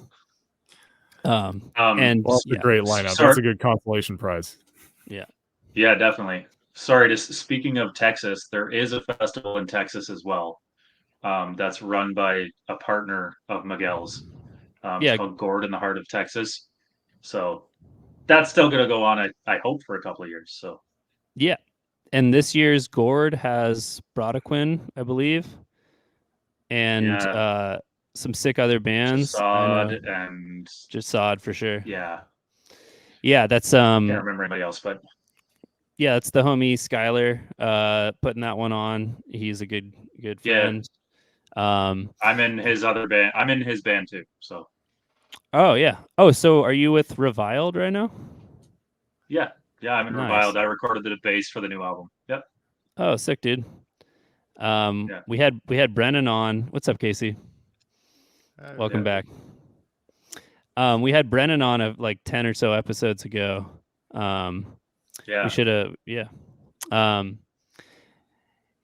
and Well, it's a great lineup. That's a good consolation prize. Yeah, definitely. Sorry, speaking of Texas, there is a festival in Texas as well. That's run by a partner of Miguel's. It's called Gourd in the Heart of Texas. So that's still going to go on, I hope, for a couple of years. So yeah. And this year's Gourd has Brodequin, I believe, and some sick other bands. Jasad and Jasad for sure. Yeah. Yeah, that's Can't remember anybody else, but yeah, it's the homie Skylar putting that one on. He's a good Yeah. friend. I'm in his other band. I'm in his band too. So Oh yeah. Oh, so are you with Reviled right now? yeah, I'm in Nice. Reviled. I recorded the bass for the new album. Yep. Oh, sick, dude. Yeah. We had Brennan on. What's up, Casey? Welcome back. We had Brennan on like 10 or so episodes ago. Yeah. We should have, yeah.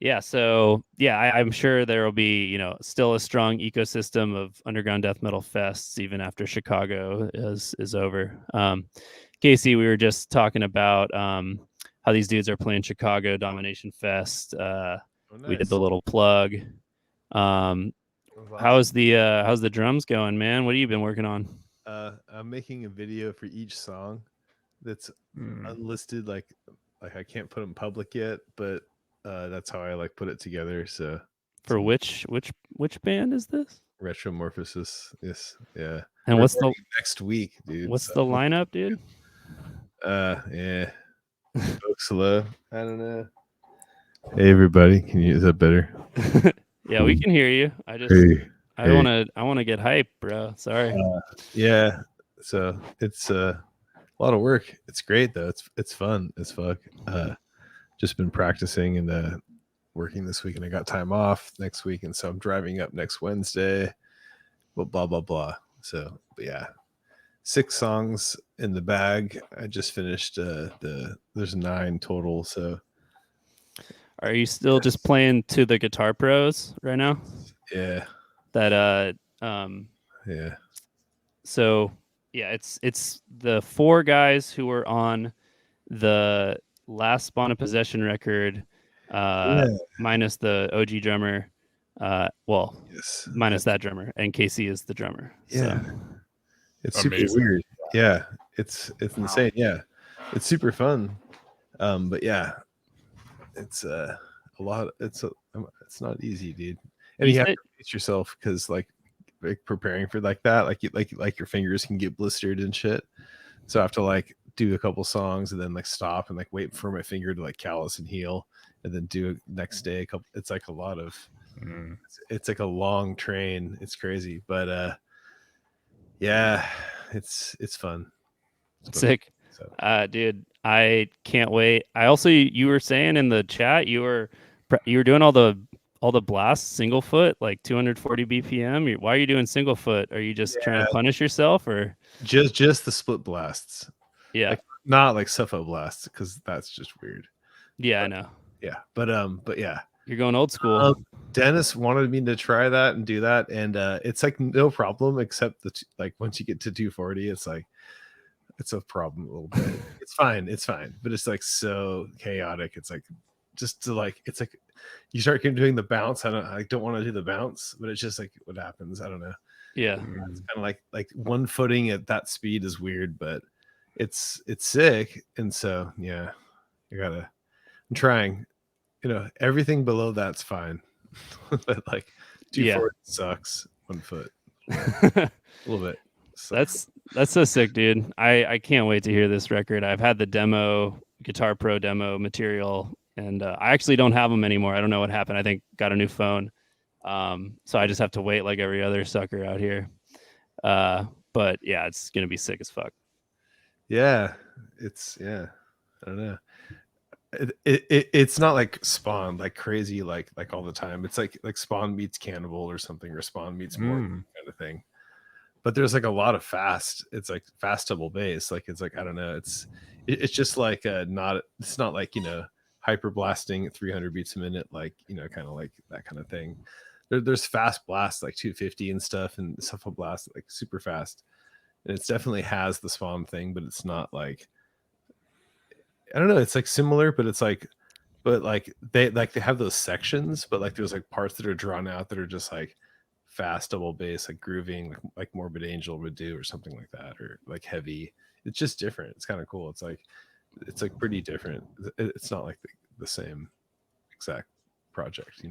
Yeah, so yeah, I'm sure there will be, still a strong ecosystem of underground death metal fests even after Chicago is over. Casey, we were just talking about how these dudes are playing Chicago Domination Fest. We did the little plug. How's the drums going, man? What have you been working on? I'm making a video for each song that's unlisted. Like I can't put them public yet, but that's how I like put it together. So for which band is this? Retromorphosis. Yes, yeah. And what's the next week, dude? What's the lineup, dude? Yeah. Folks, hello. I don't know. Hey, everybody. Is that better? Yeah, we can hear you. I want to get hyped, bro. Sorry. Yeah. So it's a lot of work. It's great though. It's fun as fuck. Just been practicing and working this week, and I got time off next week, and so I'm driving up next Wednesday. Well, blah blah blah. So, but yeah, 6 songs in the bag. I just finished there's 9 total. So, are you still just playing to the Guitar Pros right now? Yeah. That Yeah. So yeah, it's the 4 guys who were on the last Spawn of Possession record, minus the OG drummer. Yes. Minus that drummer, and Casey is the drummer. Yeah. So. It's super weird. Yeah. It's insane. Yeah. It's super fun. But yeah, it's a lot. It's not easy, dude. And you have to pace yourself because like preparing for like that, like your fingers can get blistered and shit. So I have to like do a couple songs and then like stop and like wait for my finger to like callus and heal, and then do it next day. It's like a lot of. It's like a long train. It's crazy, but yeah, it's fun. It's sick. So. Dude, I can't wait. I also, you were saying in the chat, you were doing all the blasts single foot, like 240 BPM. Why are you doing single foot? Are you just trying to punish yourself, or just the split blasts? Yeah, like, not like Cepho blasts, because that's just weird. Yeah, I know. Yeah, but yeah, you're going old school. Dennis wanted me to try that and do that, and it's like no problem, except like once you get to 240, it's like it's a problem a little bit. It's fine, but it's like so chaotic. It's like just to like, it's like you start doing the bounce. I don't want to do the bounce, but it's just like what happens. I don't know. Yeah, it's kind of like one footing at that speed is weird, but it's sick. And so yeah, I'm trying. Everything below that's fine. But like 240 sucks. 1 foot. A little bit. Sucks. That's so sick, dude. I can't wait to hear this record. I've had the Guitar Pro demo material, and I actually don't have them anymore. I don't know what happened. I think got a new phone. So I just have to wait like every other sucker out here. But yeah, it's gonna be sick as fuck. Yeah, I don't know. It's not like Spawn, like crazy, like all the time. It's like Spawn meets Cannibal or something, or Spawn meets more kind of thing. But there's like a lot of fast. It's like fast double bass. Like it's like I don't know. It's just like not. It's not like hyper blasting at 300 beats a minute. Like kind of like that kind of thing. There's fast blasts like 250 and stuff, and Cepho blast like super fast. And it definitely has the Spawn thing, but it's not like. I don't know. It's like similar, but it's like, they have those sections, but like there's like parts that are drawn out that are just like fast double bass, like grooving, like Morbid Angel would do, or something like that, or like heavy. It's just different. It's kind of cool. It's like pretty different. It's not like the same exact project,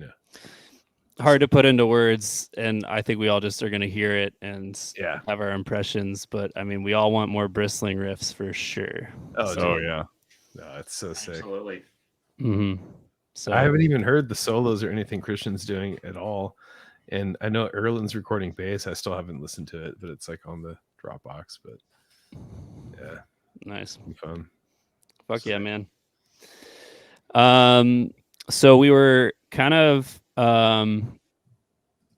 Hard to put into words, and I think we all just are going to hear it and have our impressions. But I mean, we all want more bristling riffs for sure. Oh yeah. No, it's so sick. Absolutely. Mm-hmm. So I haven't even heard the solos or anything Christian's doing at all. And I know Erlen's recording bass. I still haven't listened to it, but it's like on the Dropbox. But yeah, nice. it'll be fun. Fuck yeah, man. So we were kind of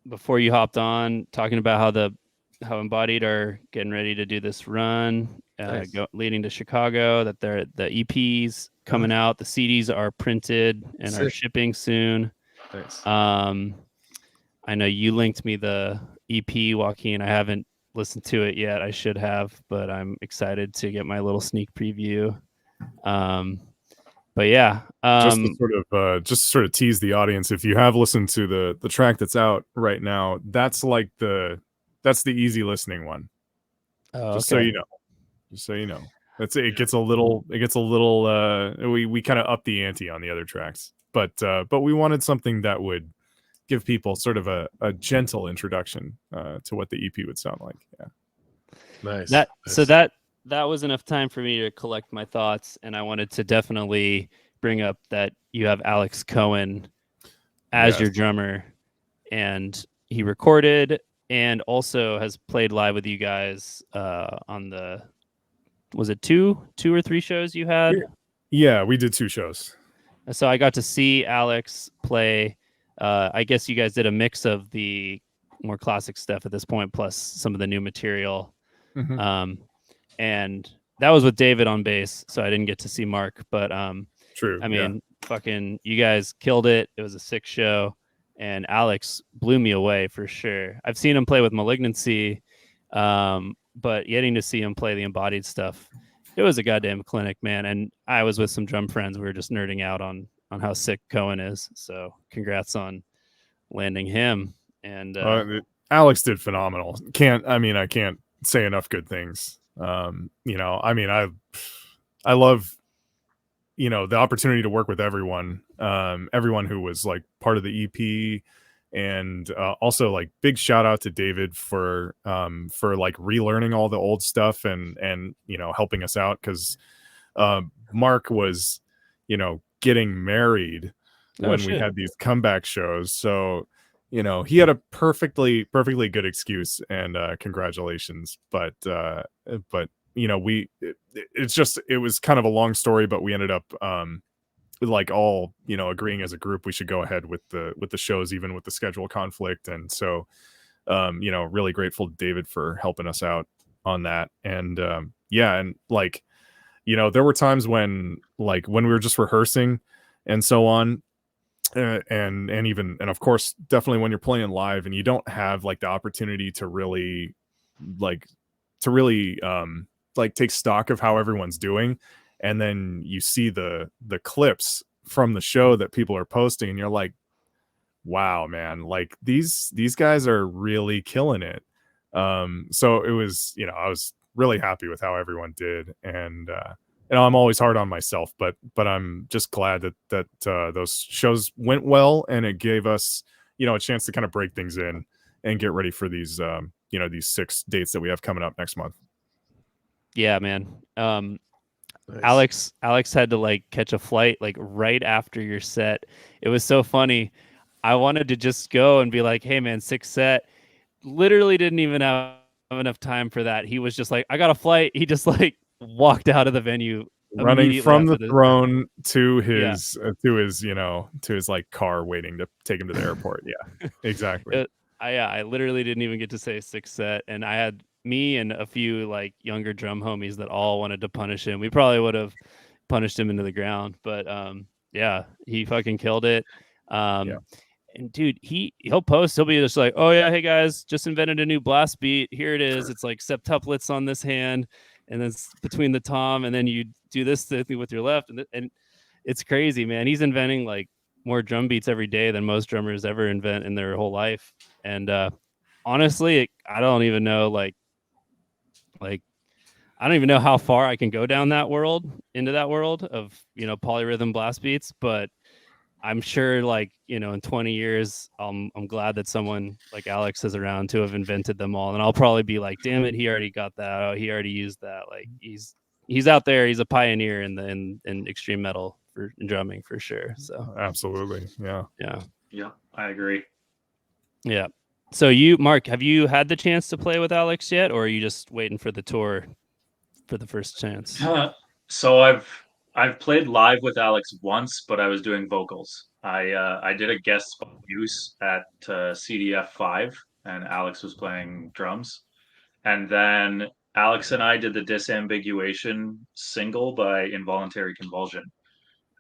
before you hopped on talking about how Embodied are getting ready to do this run, Nice. leading to Chicago. That the EPs coming out, the CDs are printed and are Sick. shipping soon. Nice. I know you linked me the EP, Joaquin. I haven't listened to it yet. I should have, but I'm excited to get my little sneak preview. But yeah, just to sort of tease the audience, if you have listened to the track that's out right now, that's like that's the easy listening one. okay. So you know, it gets a little we kind of up the ante on the other tracks, but we wanted something that would give people sort of a gentle introduction to what the EP would sound like. Yeah, Nice. So that was enough time for me to collect my thoughts, and I wanted to definitely bring up that you have Alex Cohen as your drummer, and he recorded and also has played live with you guys on the, was it two or three shows you had? Yeah, we did 2 shows. So I got to see Alex play. I guess you guys did a mix of the more classic stuff at this point, plus some of the new material. Mm-hmm. And that was with David on bass, so I didn't get to see Mark. But true. I mean, fucking, you guys killed it. It was a sick show, and Alex blew me away for sure. I've seen him play with Malignancy, but getting to see him play the Embodied stuff, it was a goddamn clinic, man. And I was with some drum friends. We were just nerding out on how sick Cohen is. So congrats on landing him. And Alex did phenomenal. I can't say enough good things. You know, I mean, I love, you know, the opportunity to work with everyone who was like part of the EP, and also like big shout out to David for like relearning all the old stuff and you know, helping us out, because Mark was, you know, getting married when we had these comeback shows, so you know, he had a perfectly good excuse, and congratulations. But you know, it was kind of a long story, but we ended up like all, you know, agreeing as a group we should go ahead with the shows, even with the schedule conflict. And so you know, really grateful to David for helping us out on that. And yeah, and like, you know, there were times when we were just rehearsing and so on, and of course definitely when you're playing live and you don't have like the opportunity to really like take stock of how everyone's doing, and then you see the clips from the show that people are posting, and you're like, wow, man, like these guys are really killing it. So it was, you know, I was really happy with how everyone did, and you know, I'm always hard on myself, but I'm just glad that those shows went well, and it gave us, you know, a chance to kind of break things in and get ready for these you know, these 6 dates that we have coming up next month. Yeah, man. Nice. Alex had to like catch a flight like right after your set. It was so funny. I wanted to just go and be like, hey man, 6 set. Literally didn't even have enough time for that. He was just like, I got a flight. He just like walked out of the venue, running from the throne to his you know, to his like car waiting to take him to the airport. Yeah, exactly. I literally didn't even get to say 6 set, and I had me and a few like younger drum homies that all wanted to punish him. We probably would have punished him into the ground, but yeah, he fucking killed it. And dude, he'll be just like, oh yeah, hey guys, just invented a new blast beat. Here it is. It's like septuplets on this hand, and then between the tom, and then you do this with your left, and it's crazy, man. He's inventing like more drum beats every day than most drummers ever invent in their whole life. And honestly, I don't even know like I don't even know how far I can go down into that world of, you know, polyrhythm blast beats, but I'm sure, like, you know, in 20 years, I'm glad that someone like Alex is around to have invented them all. And I'll probably be like, damn it, he already got that. Oh, he already used that. Like, he's he's out there. He's a pioneer in extreme metal in drumming for sure. So Absolutely. Yeah. Yeah, I agree. Yeah. So you, Mark, have you had the chance to play with Alex yet, or are you just waiting for the tour for the first chance? So I've played live with Alex once, but I was doing vocals. I did a guest spot use at CDF 5, and Alex was playing drums. And then Alex and I did the Disambiguation single by Involuntary Convulsion.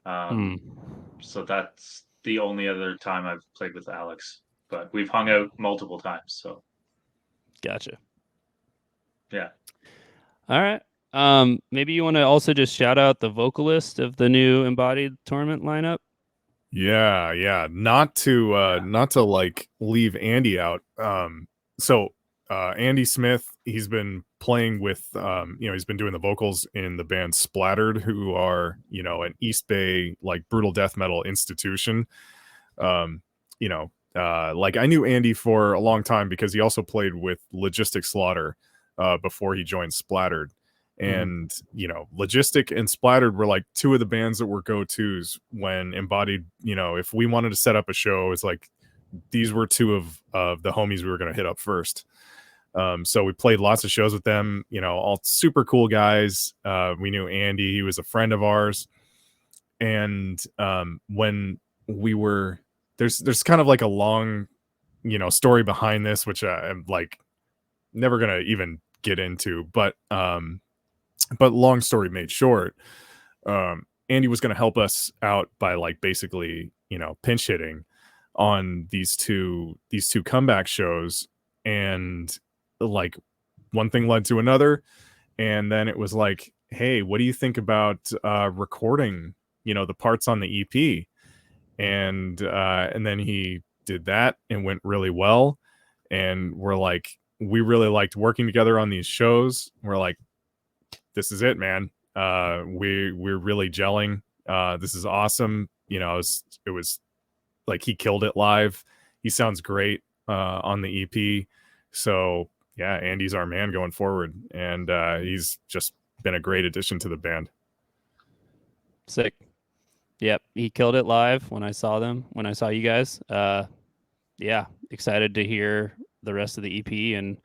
So that's the only other time I've played with Alex, but we've hung out multiple times. So Gotcha. Yeah. All right. Maybe you want to also just shout out the vocalist of the new Embodied Torment lineup. Yeah. Not to like leave Andy out. So Andy Smith, he's been playing with he's been doing the vocals in the band Splattered, who are, an East Bay like brutal death metal institution. Like I knew Andy for a long time because he also played with Logistic Slaughter before he joined Splattered. And Logistic and Splattered were like two of the bands that were go-tos when Embodied, if we wanted to set up a show, it's like these were two of the homies we were going to hit up first. So we played lots of shows with them, all super cool guys. We knew Andy, he was a friend of ours. And when we were there's kind of like a long story behind this, which I'm like never gonna even get into, but long story made short, Andy was going to help us out by like basically pinch hitting on these two comeback shows, and like one thing led to another, and then it was like, hey, what do you think about recording the parts on the EP? And then he did that and went really well, and we're like, we really liked working together on these shows. We're like, this is it, man. We're really gelling. This is awesome. It was like he killed it live. He sounds great on the EP. So yeah, Andy's our man going forward, and he's just been a great addition to the band. Sick. Yep, he killed it live when I saw you guys. Yeah, excited to hear the rest of the EP. And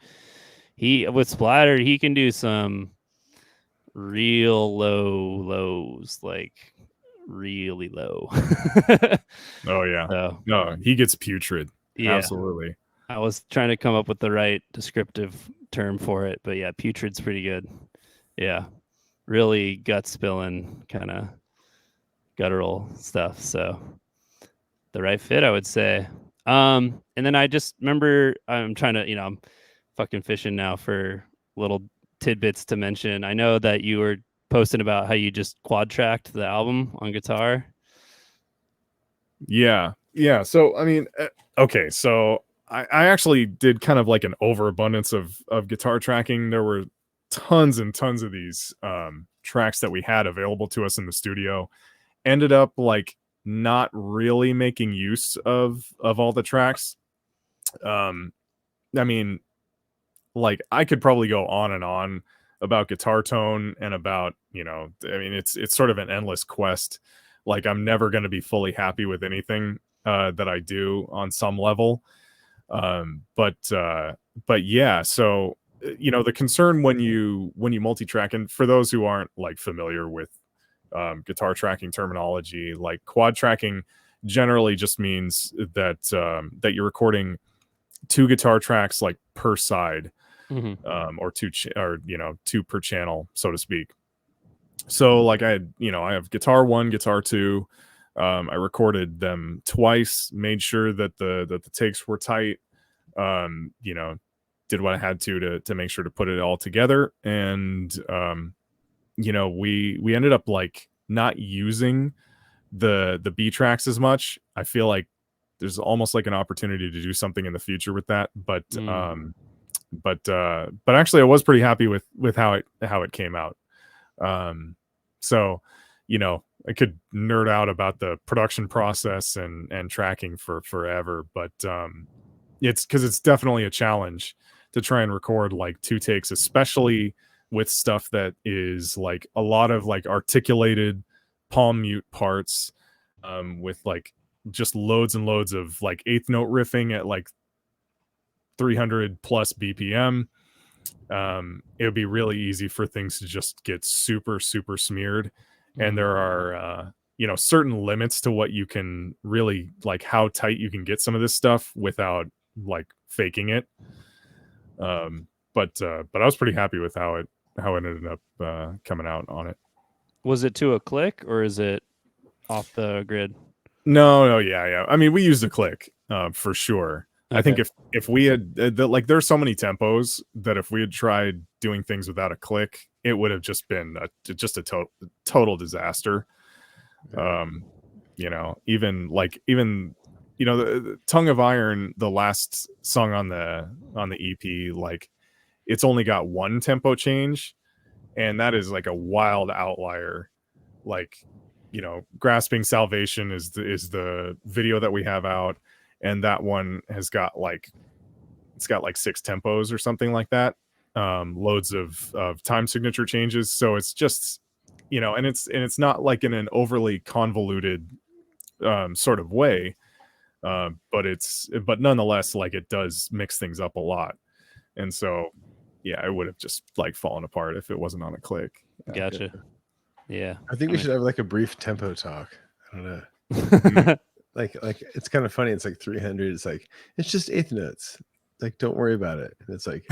he, with Splattered, he can do some real low lows, like really low. Oh yeah. So, no, he gets putrid. Yeah, absolutely. I was trying to come up with the right descriptive term for it, but yeah, putrid's pretty good. Yeah, really gut spilling kind of guttural stuff. So the right fit, I would say. And then I just remember I'm trying to, I'm fucking fishing now for little tidbits to mention. I know that you were posting about how you just quad tracked the album on guitar. Yeah. So I mean, okay, so I actually did kind of like an overabundance of guitar tracking. There were tons and tons of these tracks that we had available to us in the studio. Ended up like not really making use of all the tracks. I mean, like I could probably go on and on about guitar tone and about, it's sort of an endless quest. Like I'm never going to be fully happy with anything that I do on some level. But yeah, so, the concern when you multi-track, and for those who aren't like familiar with guitar tracking terminology, like quad tracking generally just means that that you're recording two guitar tracks like per side, or two per channel, so to speak. So like I have guitar 1, guitar 2. I recorded them twice, made sure that the takes were tight, did what I had to make sure to put it all together. And we ended up like not using the B tracks as much. I feel like there's almost like an opportunity to do something in the future with that, but actually I was pretty happy with how it came out. So I could nerd out about the production process and tracking for forever, but it's because it's definitely a challenge to try and record like 2 takes, especially with stuff that is like a lot of like articulated palm mute parts, with like just loads and loads of like eighth note riffing at like 300 plus BPM. It would be really easy for things to just get super smeared. And there are certain limits to what you can really, like how tight you can get some of this stuff without like faking it. But I was pretty happy with how it ended up coming out on it. Was it to a click or is it off the grid? No, yeah. I mean, we used a click for sure. Okay. I think if we had like, there's so many tempos that if we had tried doing things without a click, it would have just been a total disaster. Even the Tongue of Iron, the last song on the EP, like it's only got one tempo change, and that is like a wild outlier. Like, Grasping Salvation is the video that we have out, and that one has got like 6 tempos or something like that. Loads of time signature changes, so it's just and it's not like in an overly convoluted sort of way, but nonetheless, like, it does mix things up a lot. And so it would have just like fallen apart if it wasn't on a click. Gotcha. Yeah, I think we should have like a brief tempo talk. I don't know. like it's kind of funny. It's like 300. It's like, it's just eighth notes. Like, don't worry about it. And it's like,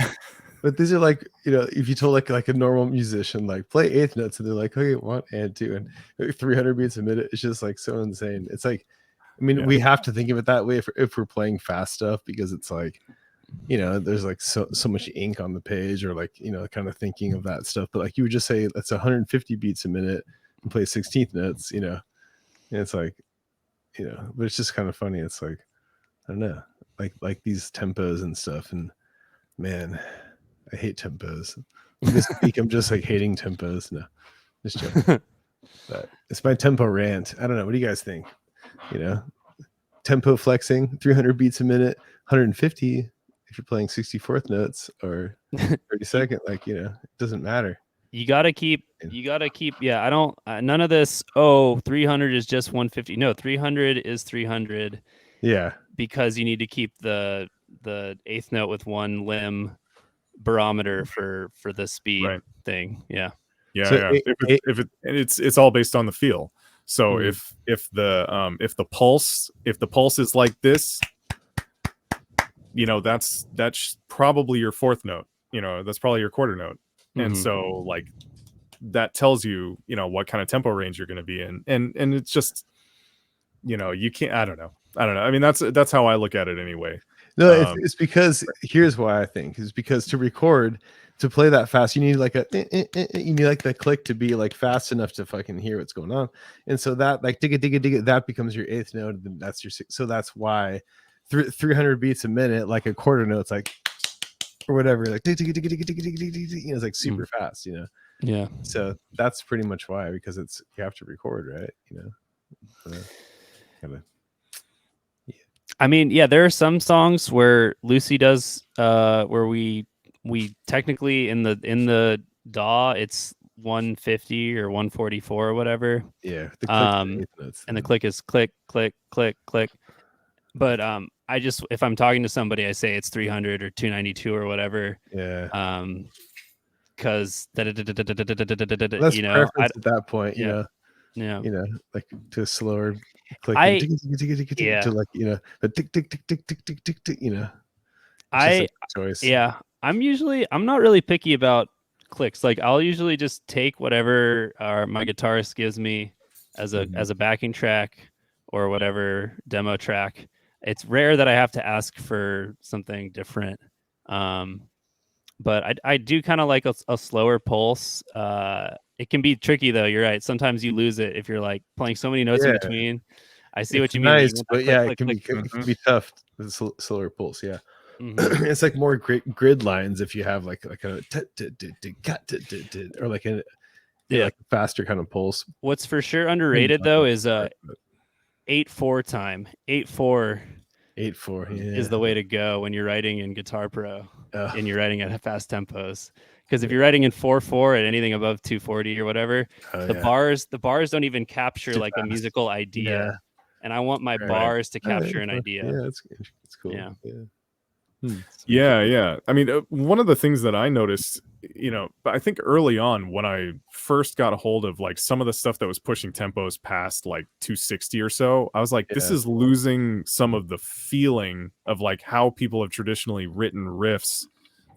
but these are like, if you told like a normal musician, like, play eighth notes, and they're like, okay, 1 and 2 and 300 beats a minute. It's just like so insane. It's like, I mean, we have to think of it that way if we're playing fast stuff, because it's like, there's like so much ink on the page, or like, kind of thinking of that stuff. But like, you would just say that's 150 beats a minute and play 16th notes, and it's like, but it's just kind of funny. It's like, I don't know, like these tempos and stuff. And man, I hate tempos. This week I'm just like hating tempos. No, just joking. But it's my tempo rant. I don't know. What do you guys think? Tempo flexing, 300 beats a minute, 150 if you're playing 64th notes, or 32nd, like, it doesn't matter. You gotta keep. I don't. None of this. Oh, 300 is just 150. No, 300 is 300. Yeah, because you need to keep the eighth note with one limb barometer for the speed thing. Yeah. So it's all based on the feel. So if the pulse is like this, that's probably your fourth note. That's probably your quarter note. And so like that tells you, what kind of tempo range you're going to be in. And it's just, you can't, I don't know. I mean, that's how I look at it anyway. No, it's because here's why I think is because to record, to play that fast, you need like you need like the click to be like fast enough to fucking hear what's going on. And so that like digga, that becomes your eighth note. And that's your sixth. So that's why 300 beats a minute, like a quarter note's like, or whatever, like it's like super fast, Yeah. So that's pretty much why, because you have to record, right? Kind of. I mean, there are some songs where Lucy does where we technically in the DAW it's 150 or 144 or whatever. Yeah. The click and the click is click, click, click, click. But I just, if I'm talking to somebody, I say it's 300 or 292 or whatever. Yeah. Because that's preference at that point, Yeah. like to a slower click, to like, the tick tick tick tick tick tick tick tick, choice. I'm not really picky about clicks. Like, I'll usually just take whatever my guitarist gives me as a backing track or whatever demo track. It's rare that I have to ask for something different. But I do kind of like a slower pulse. It can be tricky though. You're right. Sometimes you lose it if you're like playing so many notes in between. I see what you mean. Nice, but it can be tough with slower pulse. Yeah. It's like more grid lines if you have like a or like a like a faster kind of pulse. What's for sure underrated though is 8/4 time. 8/4 is the way to go when you're writing in Guitar Pro and you're writing at fast tempos, Because if you're writing in 4/4 at anything above 240 or whatever, the bars don't even capture Too like a fast. musical idea. Yeah. And I want my Right. bars to Oh, yeah, capture an okay. idea. Yeah, it's cool. Yeah. Yeah. I mean, one of the things that I noticed, I think early on when I first got a hold of like some of the stuff that was pushing tempos past like 260 or so, I was like, this Yeah. is losing some of the feeling of like how people have traditionally written riffs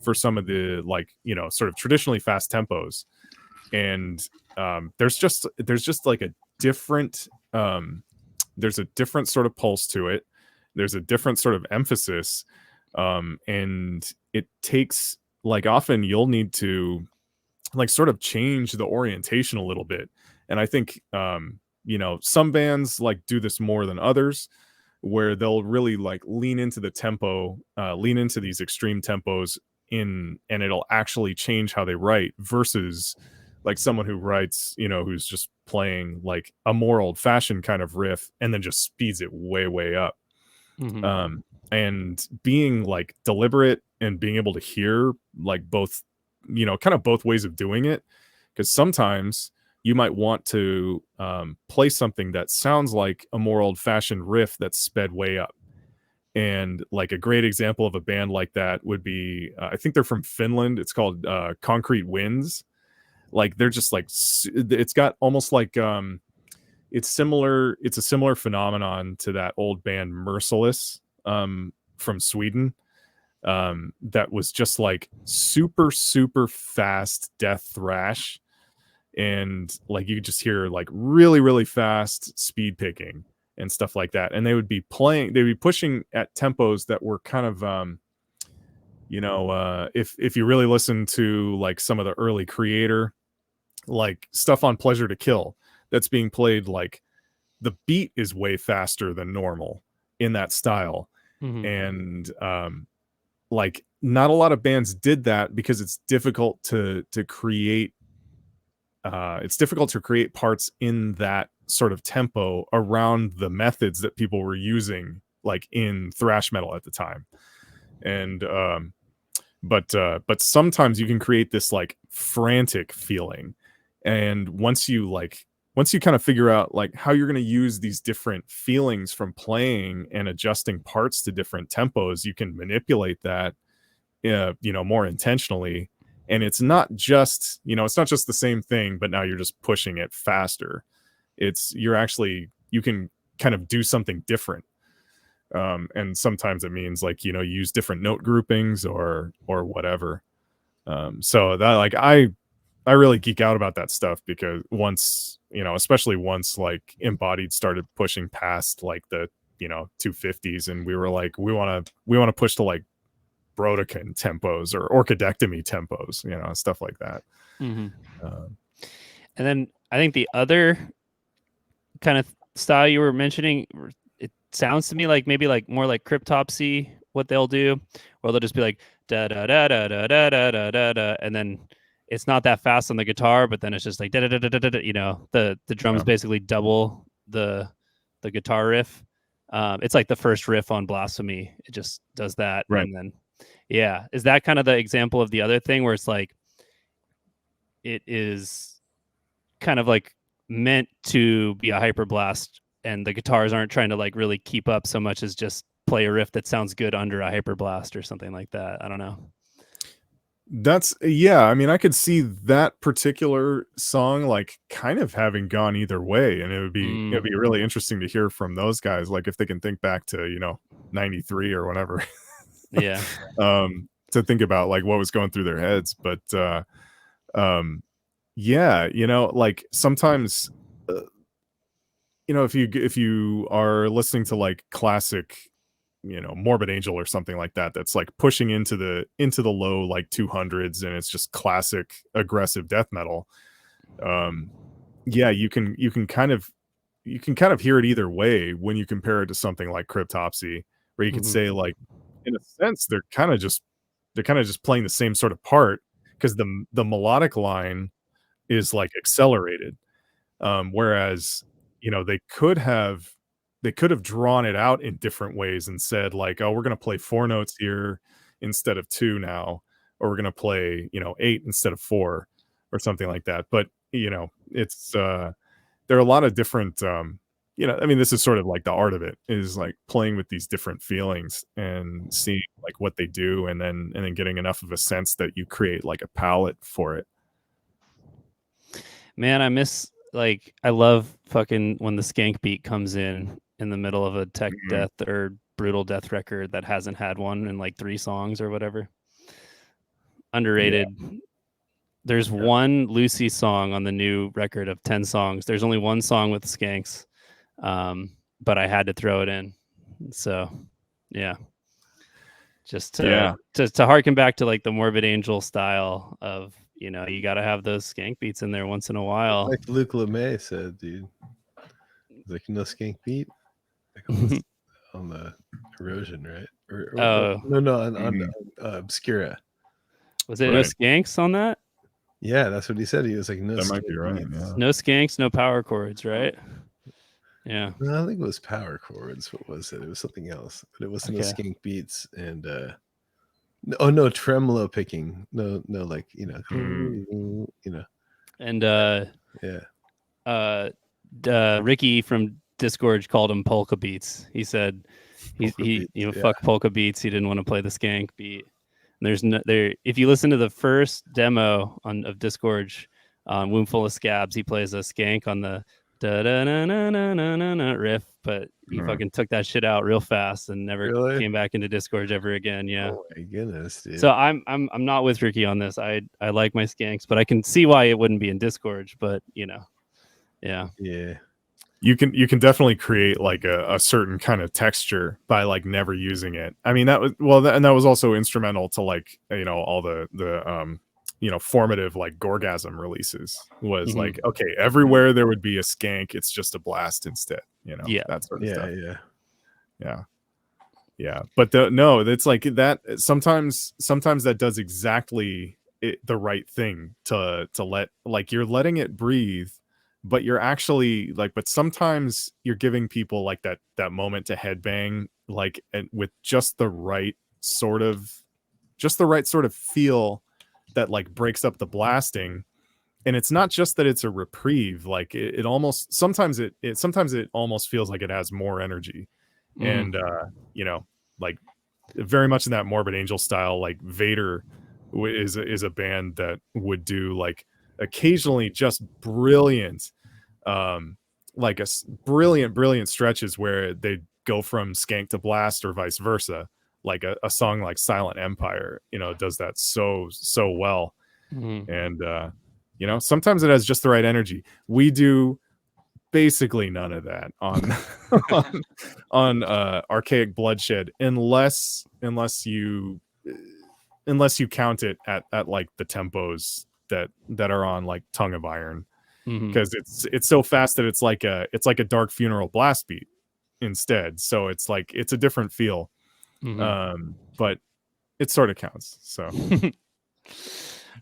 for some of the like, sort of traditionally fast tempos. And there's just like a different there's a different sort of pulse to it. There's a different sort of emphasis. And it takes like often you'll need to like sort of change the orientation a little bit. And I think some bands like do this more than others, where they'll really like lean into the tempo, lean into these extreme tempos and it'll actually change how they write, versus like someone who writes, who's just playing like a more old fashioned kind of riff and then just speeds it way up. Mhm. And being like deliberate and being able to hear like both, kind of both ways of doing it. Because sometimes you might want to play something that sounds like a more old fashioned riff that's sped way up. And like a great example of a band like that would be, I think they're from Finland. It's called Concrete Winds. Like they're just like, it's got almost like, it's a similar phenomenon to that old band Merciless from Sweden, that was just like super fast death thrash, and like you could just hear like really fast speed picking and stuff like that. And they'd be pushing at tempos that were kind of if you really listen to like some of the early Creator, like stuff on Pleasure to Kill, that's being played like the beat is way faster than normal in that style. Mhm. And like not a lot of bands did that because it's difficult to create parts in that sort of tempo around the methods that people were using like in thrash metal at the time. And but sometimes you can create this like frantic feeling, and once you kind of figure out like how you're going to use these different feelings from playing and adjusting parts to different tempos, you can manipulate that more intentionally. And it's not just the same thing, but now you're just pushing it faster. You can kind of do something different. And sometimes it means like use different note groupings or whatever. So that like I really geek out about that stuff, because especially once like Embodied started pushing past like the 250s, and we were like, we want to push to like Brodequin tempos or Orchidectomy tempos, stuff like that. Mhm. And then I think the other kind of style you were mentioning, it sounds to me like maybe like more like Cryptopsy, what they'll do, where they'll just be like da da da da da da da da da da, and then it's not that fast on the guitar, but then it's just like da da da da da da. The drums basically double the guitar riff. It's like the first riff on Blasphemy. It just does that, Right. and then is that kind of the example of the other thing where it's like it is kind of like meant to be a hyperblast, and the guitars aren't trying to like really keep up so much as just play a riff that sounds good under a hyperblast or something like that. I don't know. I mean, I could see that particular song like kind of having gone either way, and it'd be really interesting to hear from those guys, like if they can think back to 93 or whatever. Yeah. To think about like what was going through their heads. But like sometimes if you are listening to like classic Morbid Angel or something like that, that's like pushing into the low like 200s, and it's just classic aggressive death metal. You can kind of hear it either way when you compare it to something like Cryptopsy, where you could say like in a sense they're kind of just playing the same sort of part, because the melodic line is like accelerated, whereas they could have drawn it out in different ways and said like, oh, we're going to play 4 notes here instead of 2 now, or we're going to play, 8 instead of 4 or something like that. But, it's, there are a lot of different, I mean, this is sort of like the art of it, is like playing with these different feelings and seeing like what they do, and then getting enough of a sense that you create like a palette for it. Man, I love fucking when the skank beat comes in the middle of a tech death or brutal death record that hasn't had one in like 3 songs or whatever. Underrated. Yeah. There's one Lucy song on the new record of 10 songs. There's only one song with skanks, but I had to throw it in. So, yeah. Just to harken back to like the Morbid Angel style of, you got to have those skank beats in there once in a while. Like Luke LeMay said, dude. Like, no skank beat? Like on the Erosion, right? On Obscura. Was it no skanks on that? Yeah, that's what he said. He was like, no, that might be right. Yeah. No skanks, no power chords, right? Yeah. No, I think it was power chords. What was it? It was something else, but it was no skank beats and no tremolo picking. No, like And Ricky from Discord called him polka beats. He said fuck polka beats. He didn't want to play the skank beat. There's if you listen to the first demo of Disgorge on Womb Full of Scabs, he plays a skank on the riff, but he fucking took that shit out real fast and never came back into Disgorge ever again. Yeah. Oh my goodness, dude. So I'm not with Ricky on this. I like my skanks, but I can see why it wouldn't be in Disgorge, but yeah. Yeah. You can definitely create like a certain kind of texture by like never using it. I mean, that was also instrumental to like, all the formative like Gorgasm releases was like, okay, everywhere there would be a skank, it's just a blast instead, that sort of stuff. Yeah. But it's like that sometimes that does exactly the right thing to let, like, you're letting it breathe, but you're actually like, but sometimes you're giving people like that moment to headbang, like, and with just the right sort of feel that like breaks up the blasting. And it's not just that it's a reprieve, like it almost sometimes it almost feels like it has more energy. And like very much in that Morbid Angel style, like Vader is a band that would do like occasionally just brilliant brilliant stretches where they go from skank to blast or vice versa. Like a song like Silent Empire, does that so well. And sometimes it has just the right energy. We do basically none of that on Archaic Bloodshed unless you count it at like the tempos that are on like Tongue of Iron, because it's so fast that it's like a Dark Funeral blast beat instead. So it's like it's a different feel. But it sort of counts. So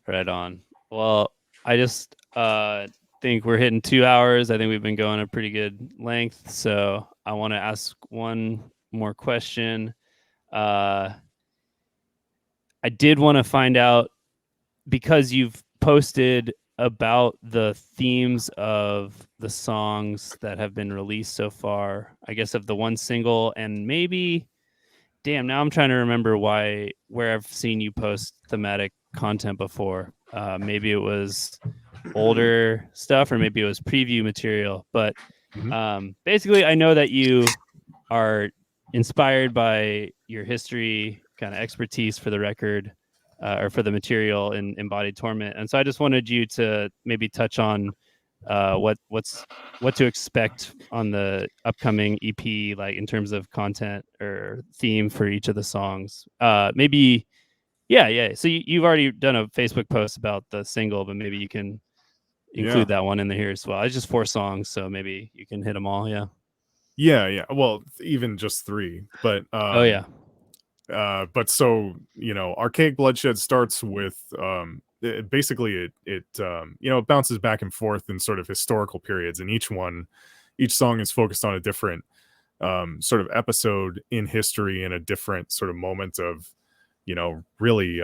right on. Well, I just think we're hitting 2 hours. I think we've been going a pretty good length. So I want to ask one more question. I did want to find out, because you've posted about the themes of the songs that have been released so far, I guess of the one single, and maybe, damn, now I'm trying to remember where I've seen you post thematic content before. Maybe it was older stuff, or maybe it was preview material. But basically, I know that you are inspired by your history, kind of expertise for the record, or for the material in Embodied Torment. And so I just wanted you to maybe touch on what to expect on the upcoming EP, like in terms of content or theme for each of the songs. Maybe, yeah. So you've already done a Facebook post about the single, but maybe you can include that one in here as well. It's just 4 songs, so maybe you can hit them all. Yeah. Well, even just 3, but but so Archaic Bloodshed starts with it bounces back and forth in sort of historical periods, and each song is focused on a different sort of episode in history and a different sort of moment of really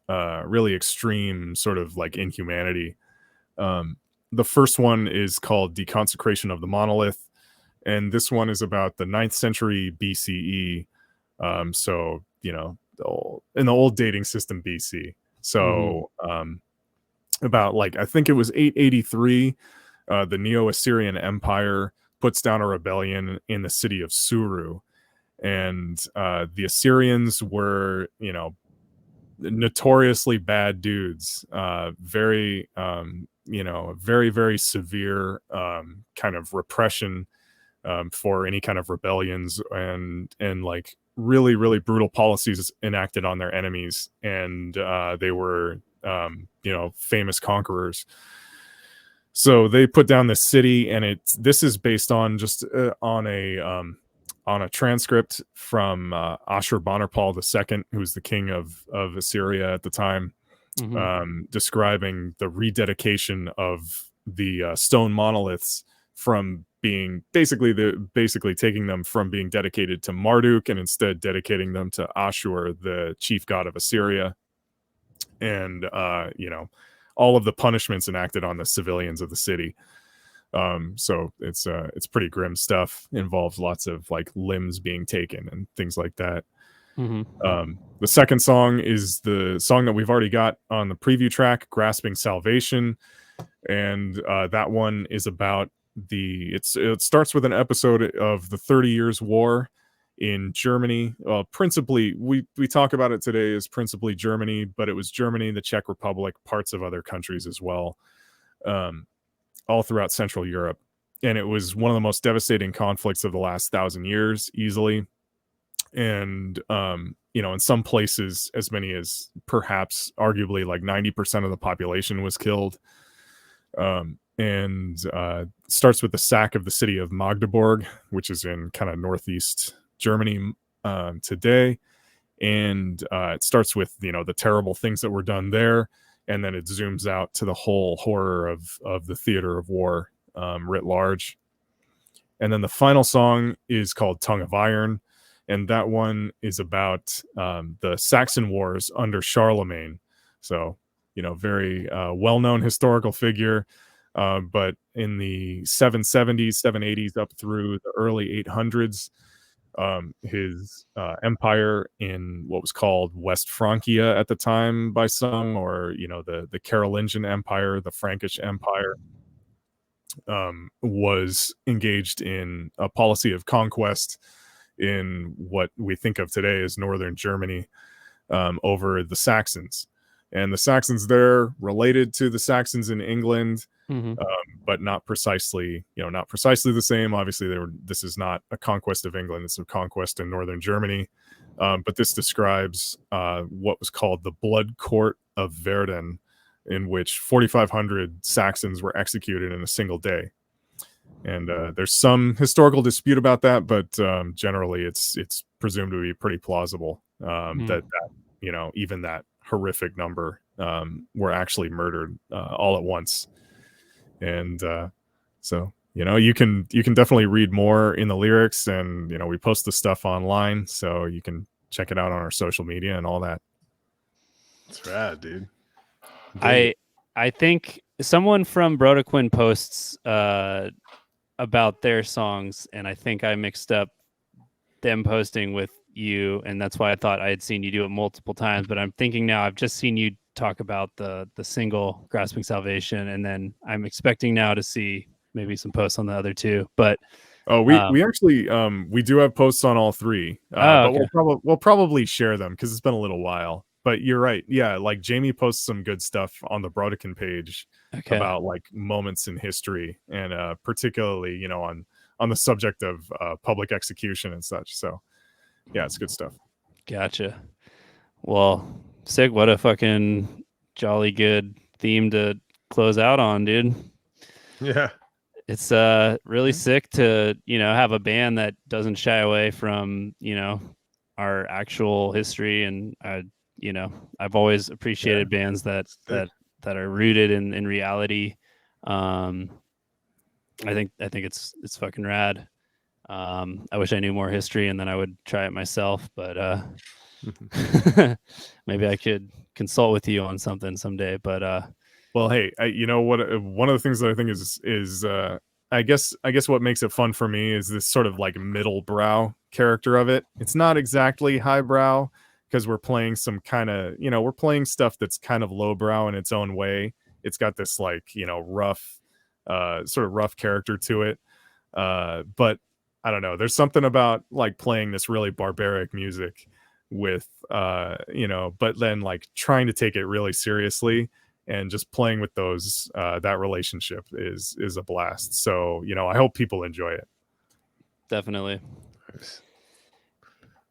really extreme sort of like inhumanity. The first one is called Deconsecration of the Monolith, and this one is about the 9th century BCE. So in the old dating system BC. So about like I think it was 883, the Neo-Assyrian Empire puts down a rebellion in the city of Suru, and the Assyrians were notoriously bad dudes, very very very severe kind of repression for any kind of rebellions, and like really really brutal policies enacted on their enemies, and they were famous conquerors. So they put down this city, and this is based on just on a transcript from Ashurbanipal II, who's the king of Assyria at the time, describing the rededication of the stone monoliths from being basically taking them from being dedicated to Marduk and instead dedicating them to Ashur, the chief god of Assyria. And all of the punishments enacted on the civilians of the city. So it's pretty grim stuff. Involves lots of like limbs being taken and things like that. The second song is the song that we've already got on the preview track, Grasping Salvation, and that one is about it starts with an episode of the 30 Years War in Germany. Principally, we talk about it today as principally Germany, but it was Germany, the Czech Republic, parts of other countries as well, all throughout Central Europe. And it was one of the most devastating conflicts of the last 1,000 years, easily. And in some places, as many as perhaps arguably like 90% of the population was killed. And starts with the sack of the city of Magdeburg, which is in kind of northeast Germany today. And it starts with the terrible things that were done there, and then it zooms out to the whole horror of the theater of war writ large. And then the final song is called Tongue of Iron, and that one is about the Saxon Wars under Charlemagne. So very well-known historical figure. But in the 770s, 780s, up through the early 800s, his empire in what was called West Francia at the time by some, or the Carolingian Empire, the Frankish Empire, was engaged in a policy of conquest in what we think of today as northern Germany, over the Saxons. And the Saxons there related to the Saxons in England, but not precisely the same. Obviously, this is not a conquest of England; it's a conquest in northern Germany. But this describes what was called the Blood Court of Verden, in which 4,500 Saxons were executed in a single day. And there's some historical dispute about that, but generally, it's presumed to be pretty plausible that even that horrific number were actually murdered all at once. And so you can definitely read more in the lyrics, and we post the stuff online, so you can check it out on our social media and all that. That's rad, dude. I think someone from Brodequin posts about their songs, and I think I mixed up them posting with you, and that's why I thought I had seen you do it multiple times. But I'm thinking now I've just seen you talk about the single Grasping Salvation, and then I'm expecting now to see maybe some posts on the other two. But we actually we do have posts on all three, but okay. we'll probably share them because it's been a little while. But you're right, yeah, like Jamie posts some good stuff on the Brodequin page about like moments in history, and particularly on the subject of public execution and such. So yeah, it's good stuff. Gotcha. Well, sick. What a fucking jolly good theme to close out on, dude. Yeah. It's really sick to, have a band that doesn't shy away from, our actual history. And I've always appreciated bands that are rooted in reality. I think it's fucking rad. I wish I knew more history, and then I would try it myself, but maybe I could consult with you on something someday. But well, hey, you know what? One of the things that I think is I guess what makes it fun for me is this sort of like middle brow character of it. It's not exactly highbrow because we're playing some kind of, we're playing stuff that's kind of lowbrow in its own way. It's got this like, rough, sort of rough character to it. But I don't know. There's something about like playing this really barbaric music with, but then like trying to take it really seriously and just playing with those, that relationship is a blast. So, I hope people enjoy it. definitely.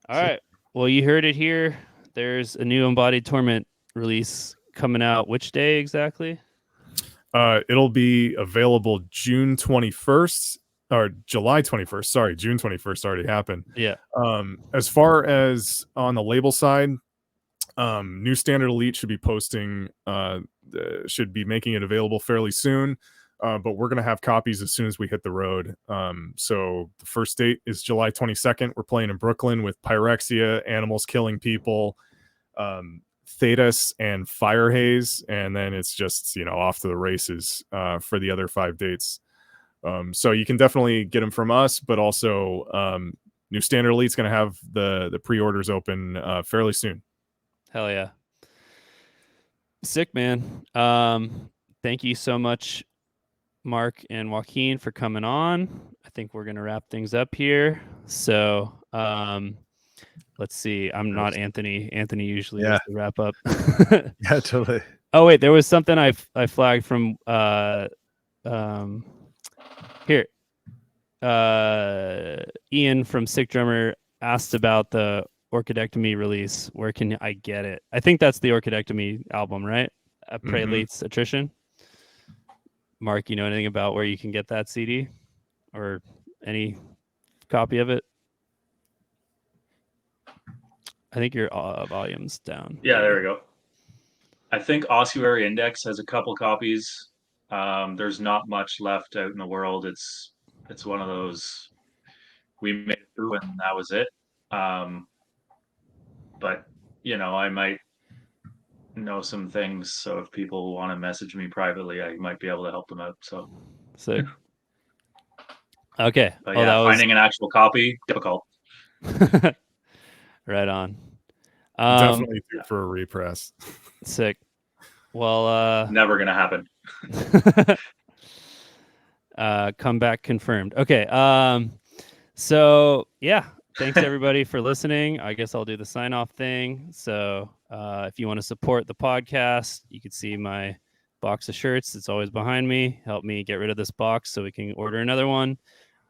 All right. Well, you heard it here. There's a new Embodied Torment release coming out. Which day exactly? It'll be available June 21st or July 21st. Sorry, June 21st already happened. Yeah. As far as on the label side, New Standard Elite should be posting, should be making it available fairly soon. But we're going to have copies as soon as we hit the road. So the first date is July 22nd. We're playing in Brooklyn with Pyrexia, Animals Killing People, Thetis, and Fire Haze. And then it's just, off to the races for the other 5 dates. So you can definitely get them from us, but also New Standard Elite's going to have the pre-orders open fairly soon. Hell yeah. Sick, man. Thank you so much, Mark and Joaquin, for coming on. I think we're going to wrap things up here. So let's see. I'm not Anthony. Anthony usually does the wrap up. Yeah, totally. Oh, wait. There was something I flagged from here. Ian from Sick Drummer asked about the Orchidectomy release. Where can I get it? I think that's the Orchidectomy album, right? Prelate's Attrition. Mark, you know anything about where you can get that CD or any copy of it? I think your volume's down. Yeah, there we go. I think Ossuary Index has a couple copies. There's not much left out in the world. It's one of those, we made it through and that was it. But I might know some things, so if people want to message me privately, I might be able to help them out. So sick. Okay. But finding an actual copy, difficult. Right on. Definitely due for a repress. Sick. Well, never gonna happen. Comeback confirmed. Okay. So yeah, thanks everybody for listening. I guess I'll do the sign off thing. So if you want to support the podcast, you can see my box of shirts. It's always behind me. Help me get rid of this box so we can order another one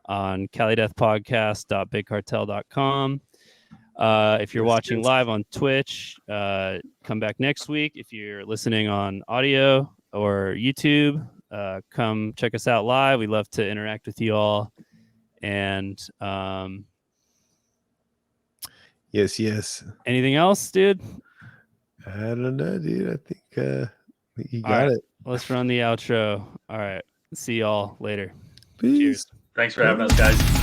on calideathpodcast.bigcartel.com. If you're watching live on Twitch, come back next week. If you're listening on audio or YouTube, come check us out live. We love to interact with you all. And yes. Anything else, dude? I don't know, dude. I think you got right. it. Let's run the outro. All right. See y'all later. Peace. Cheers. Thanks for having us, guys.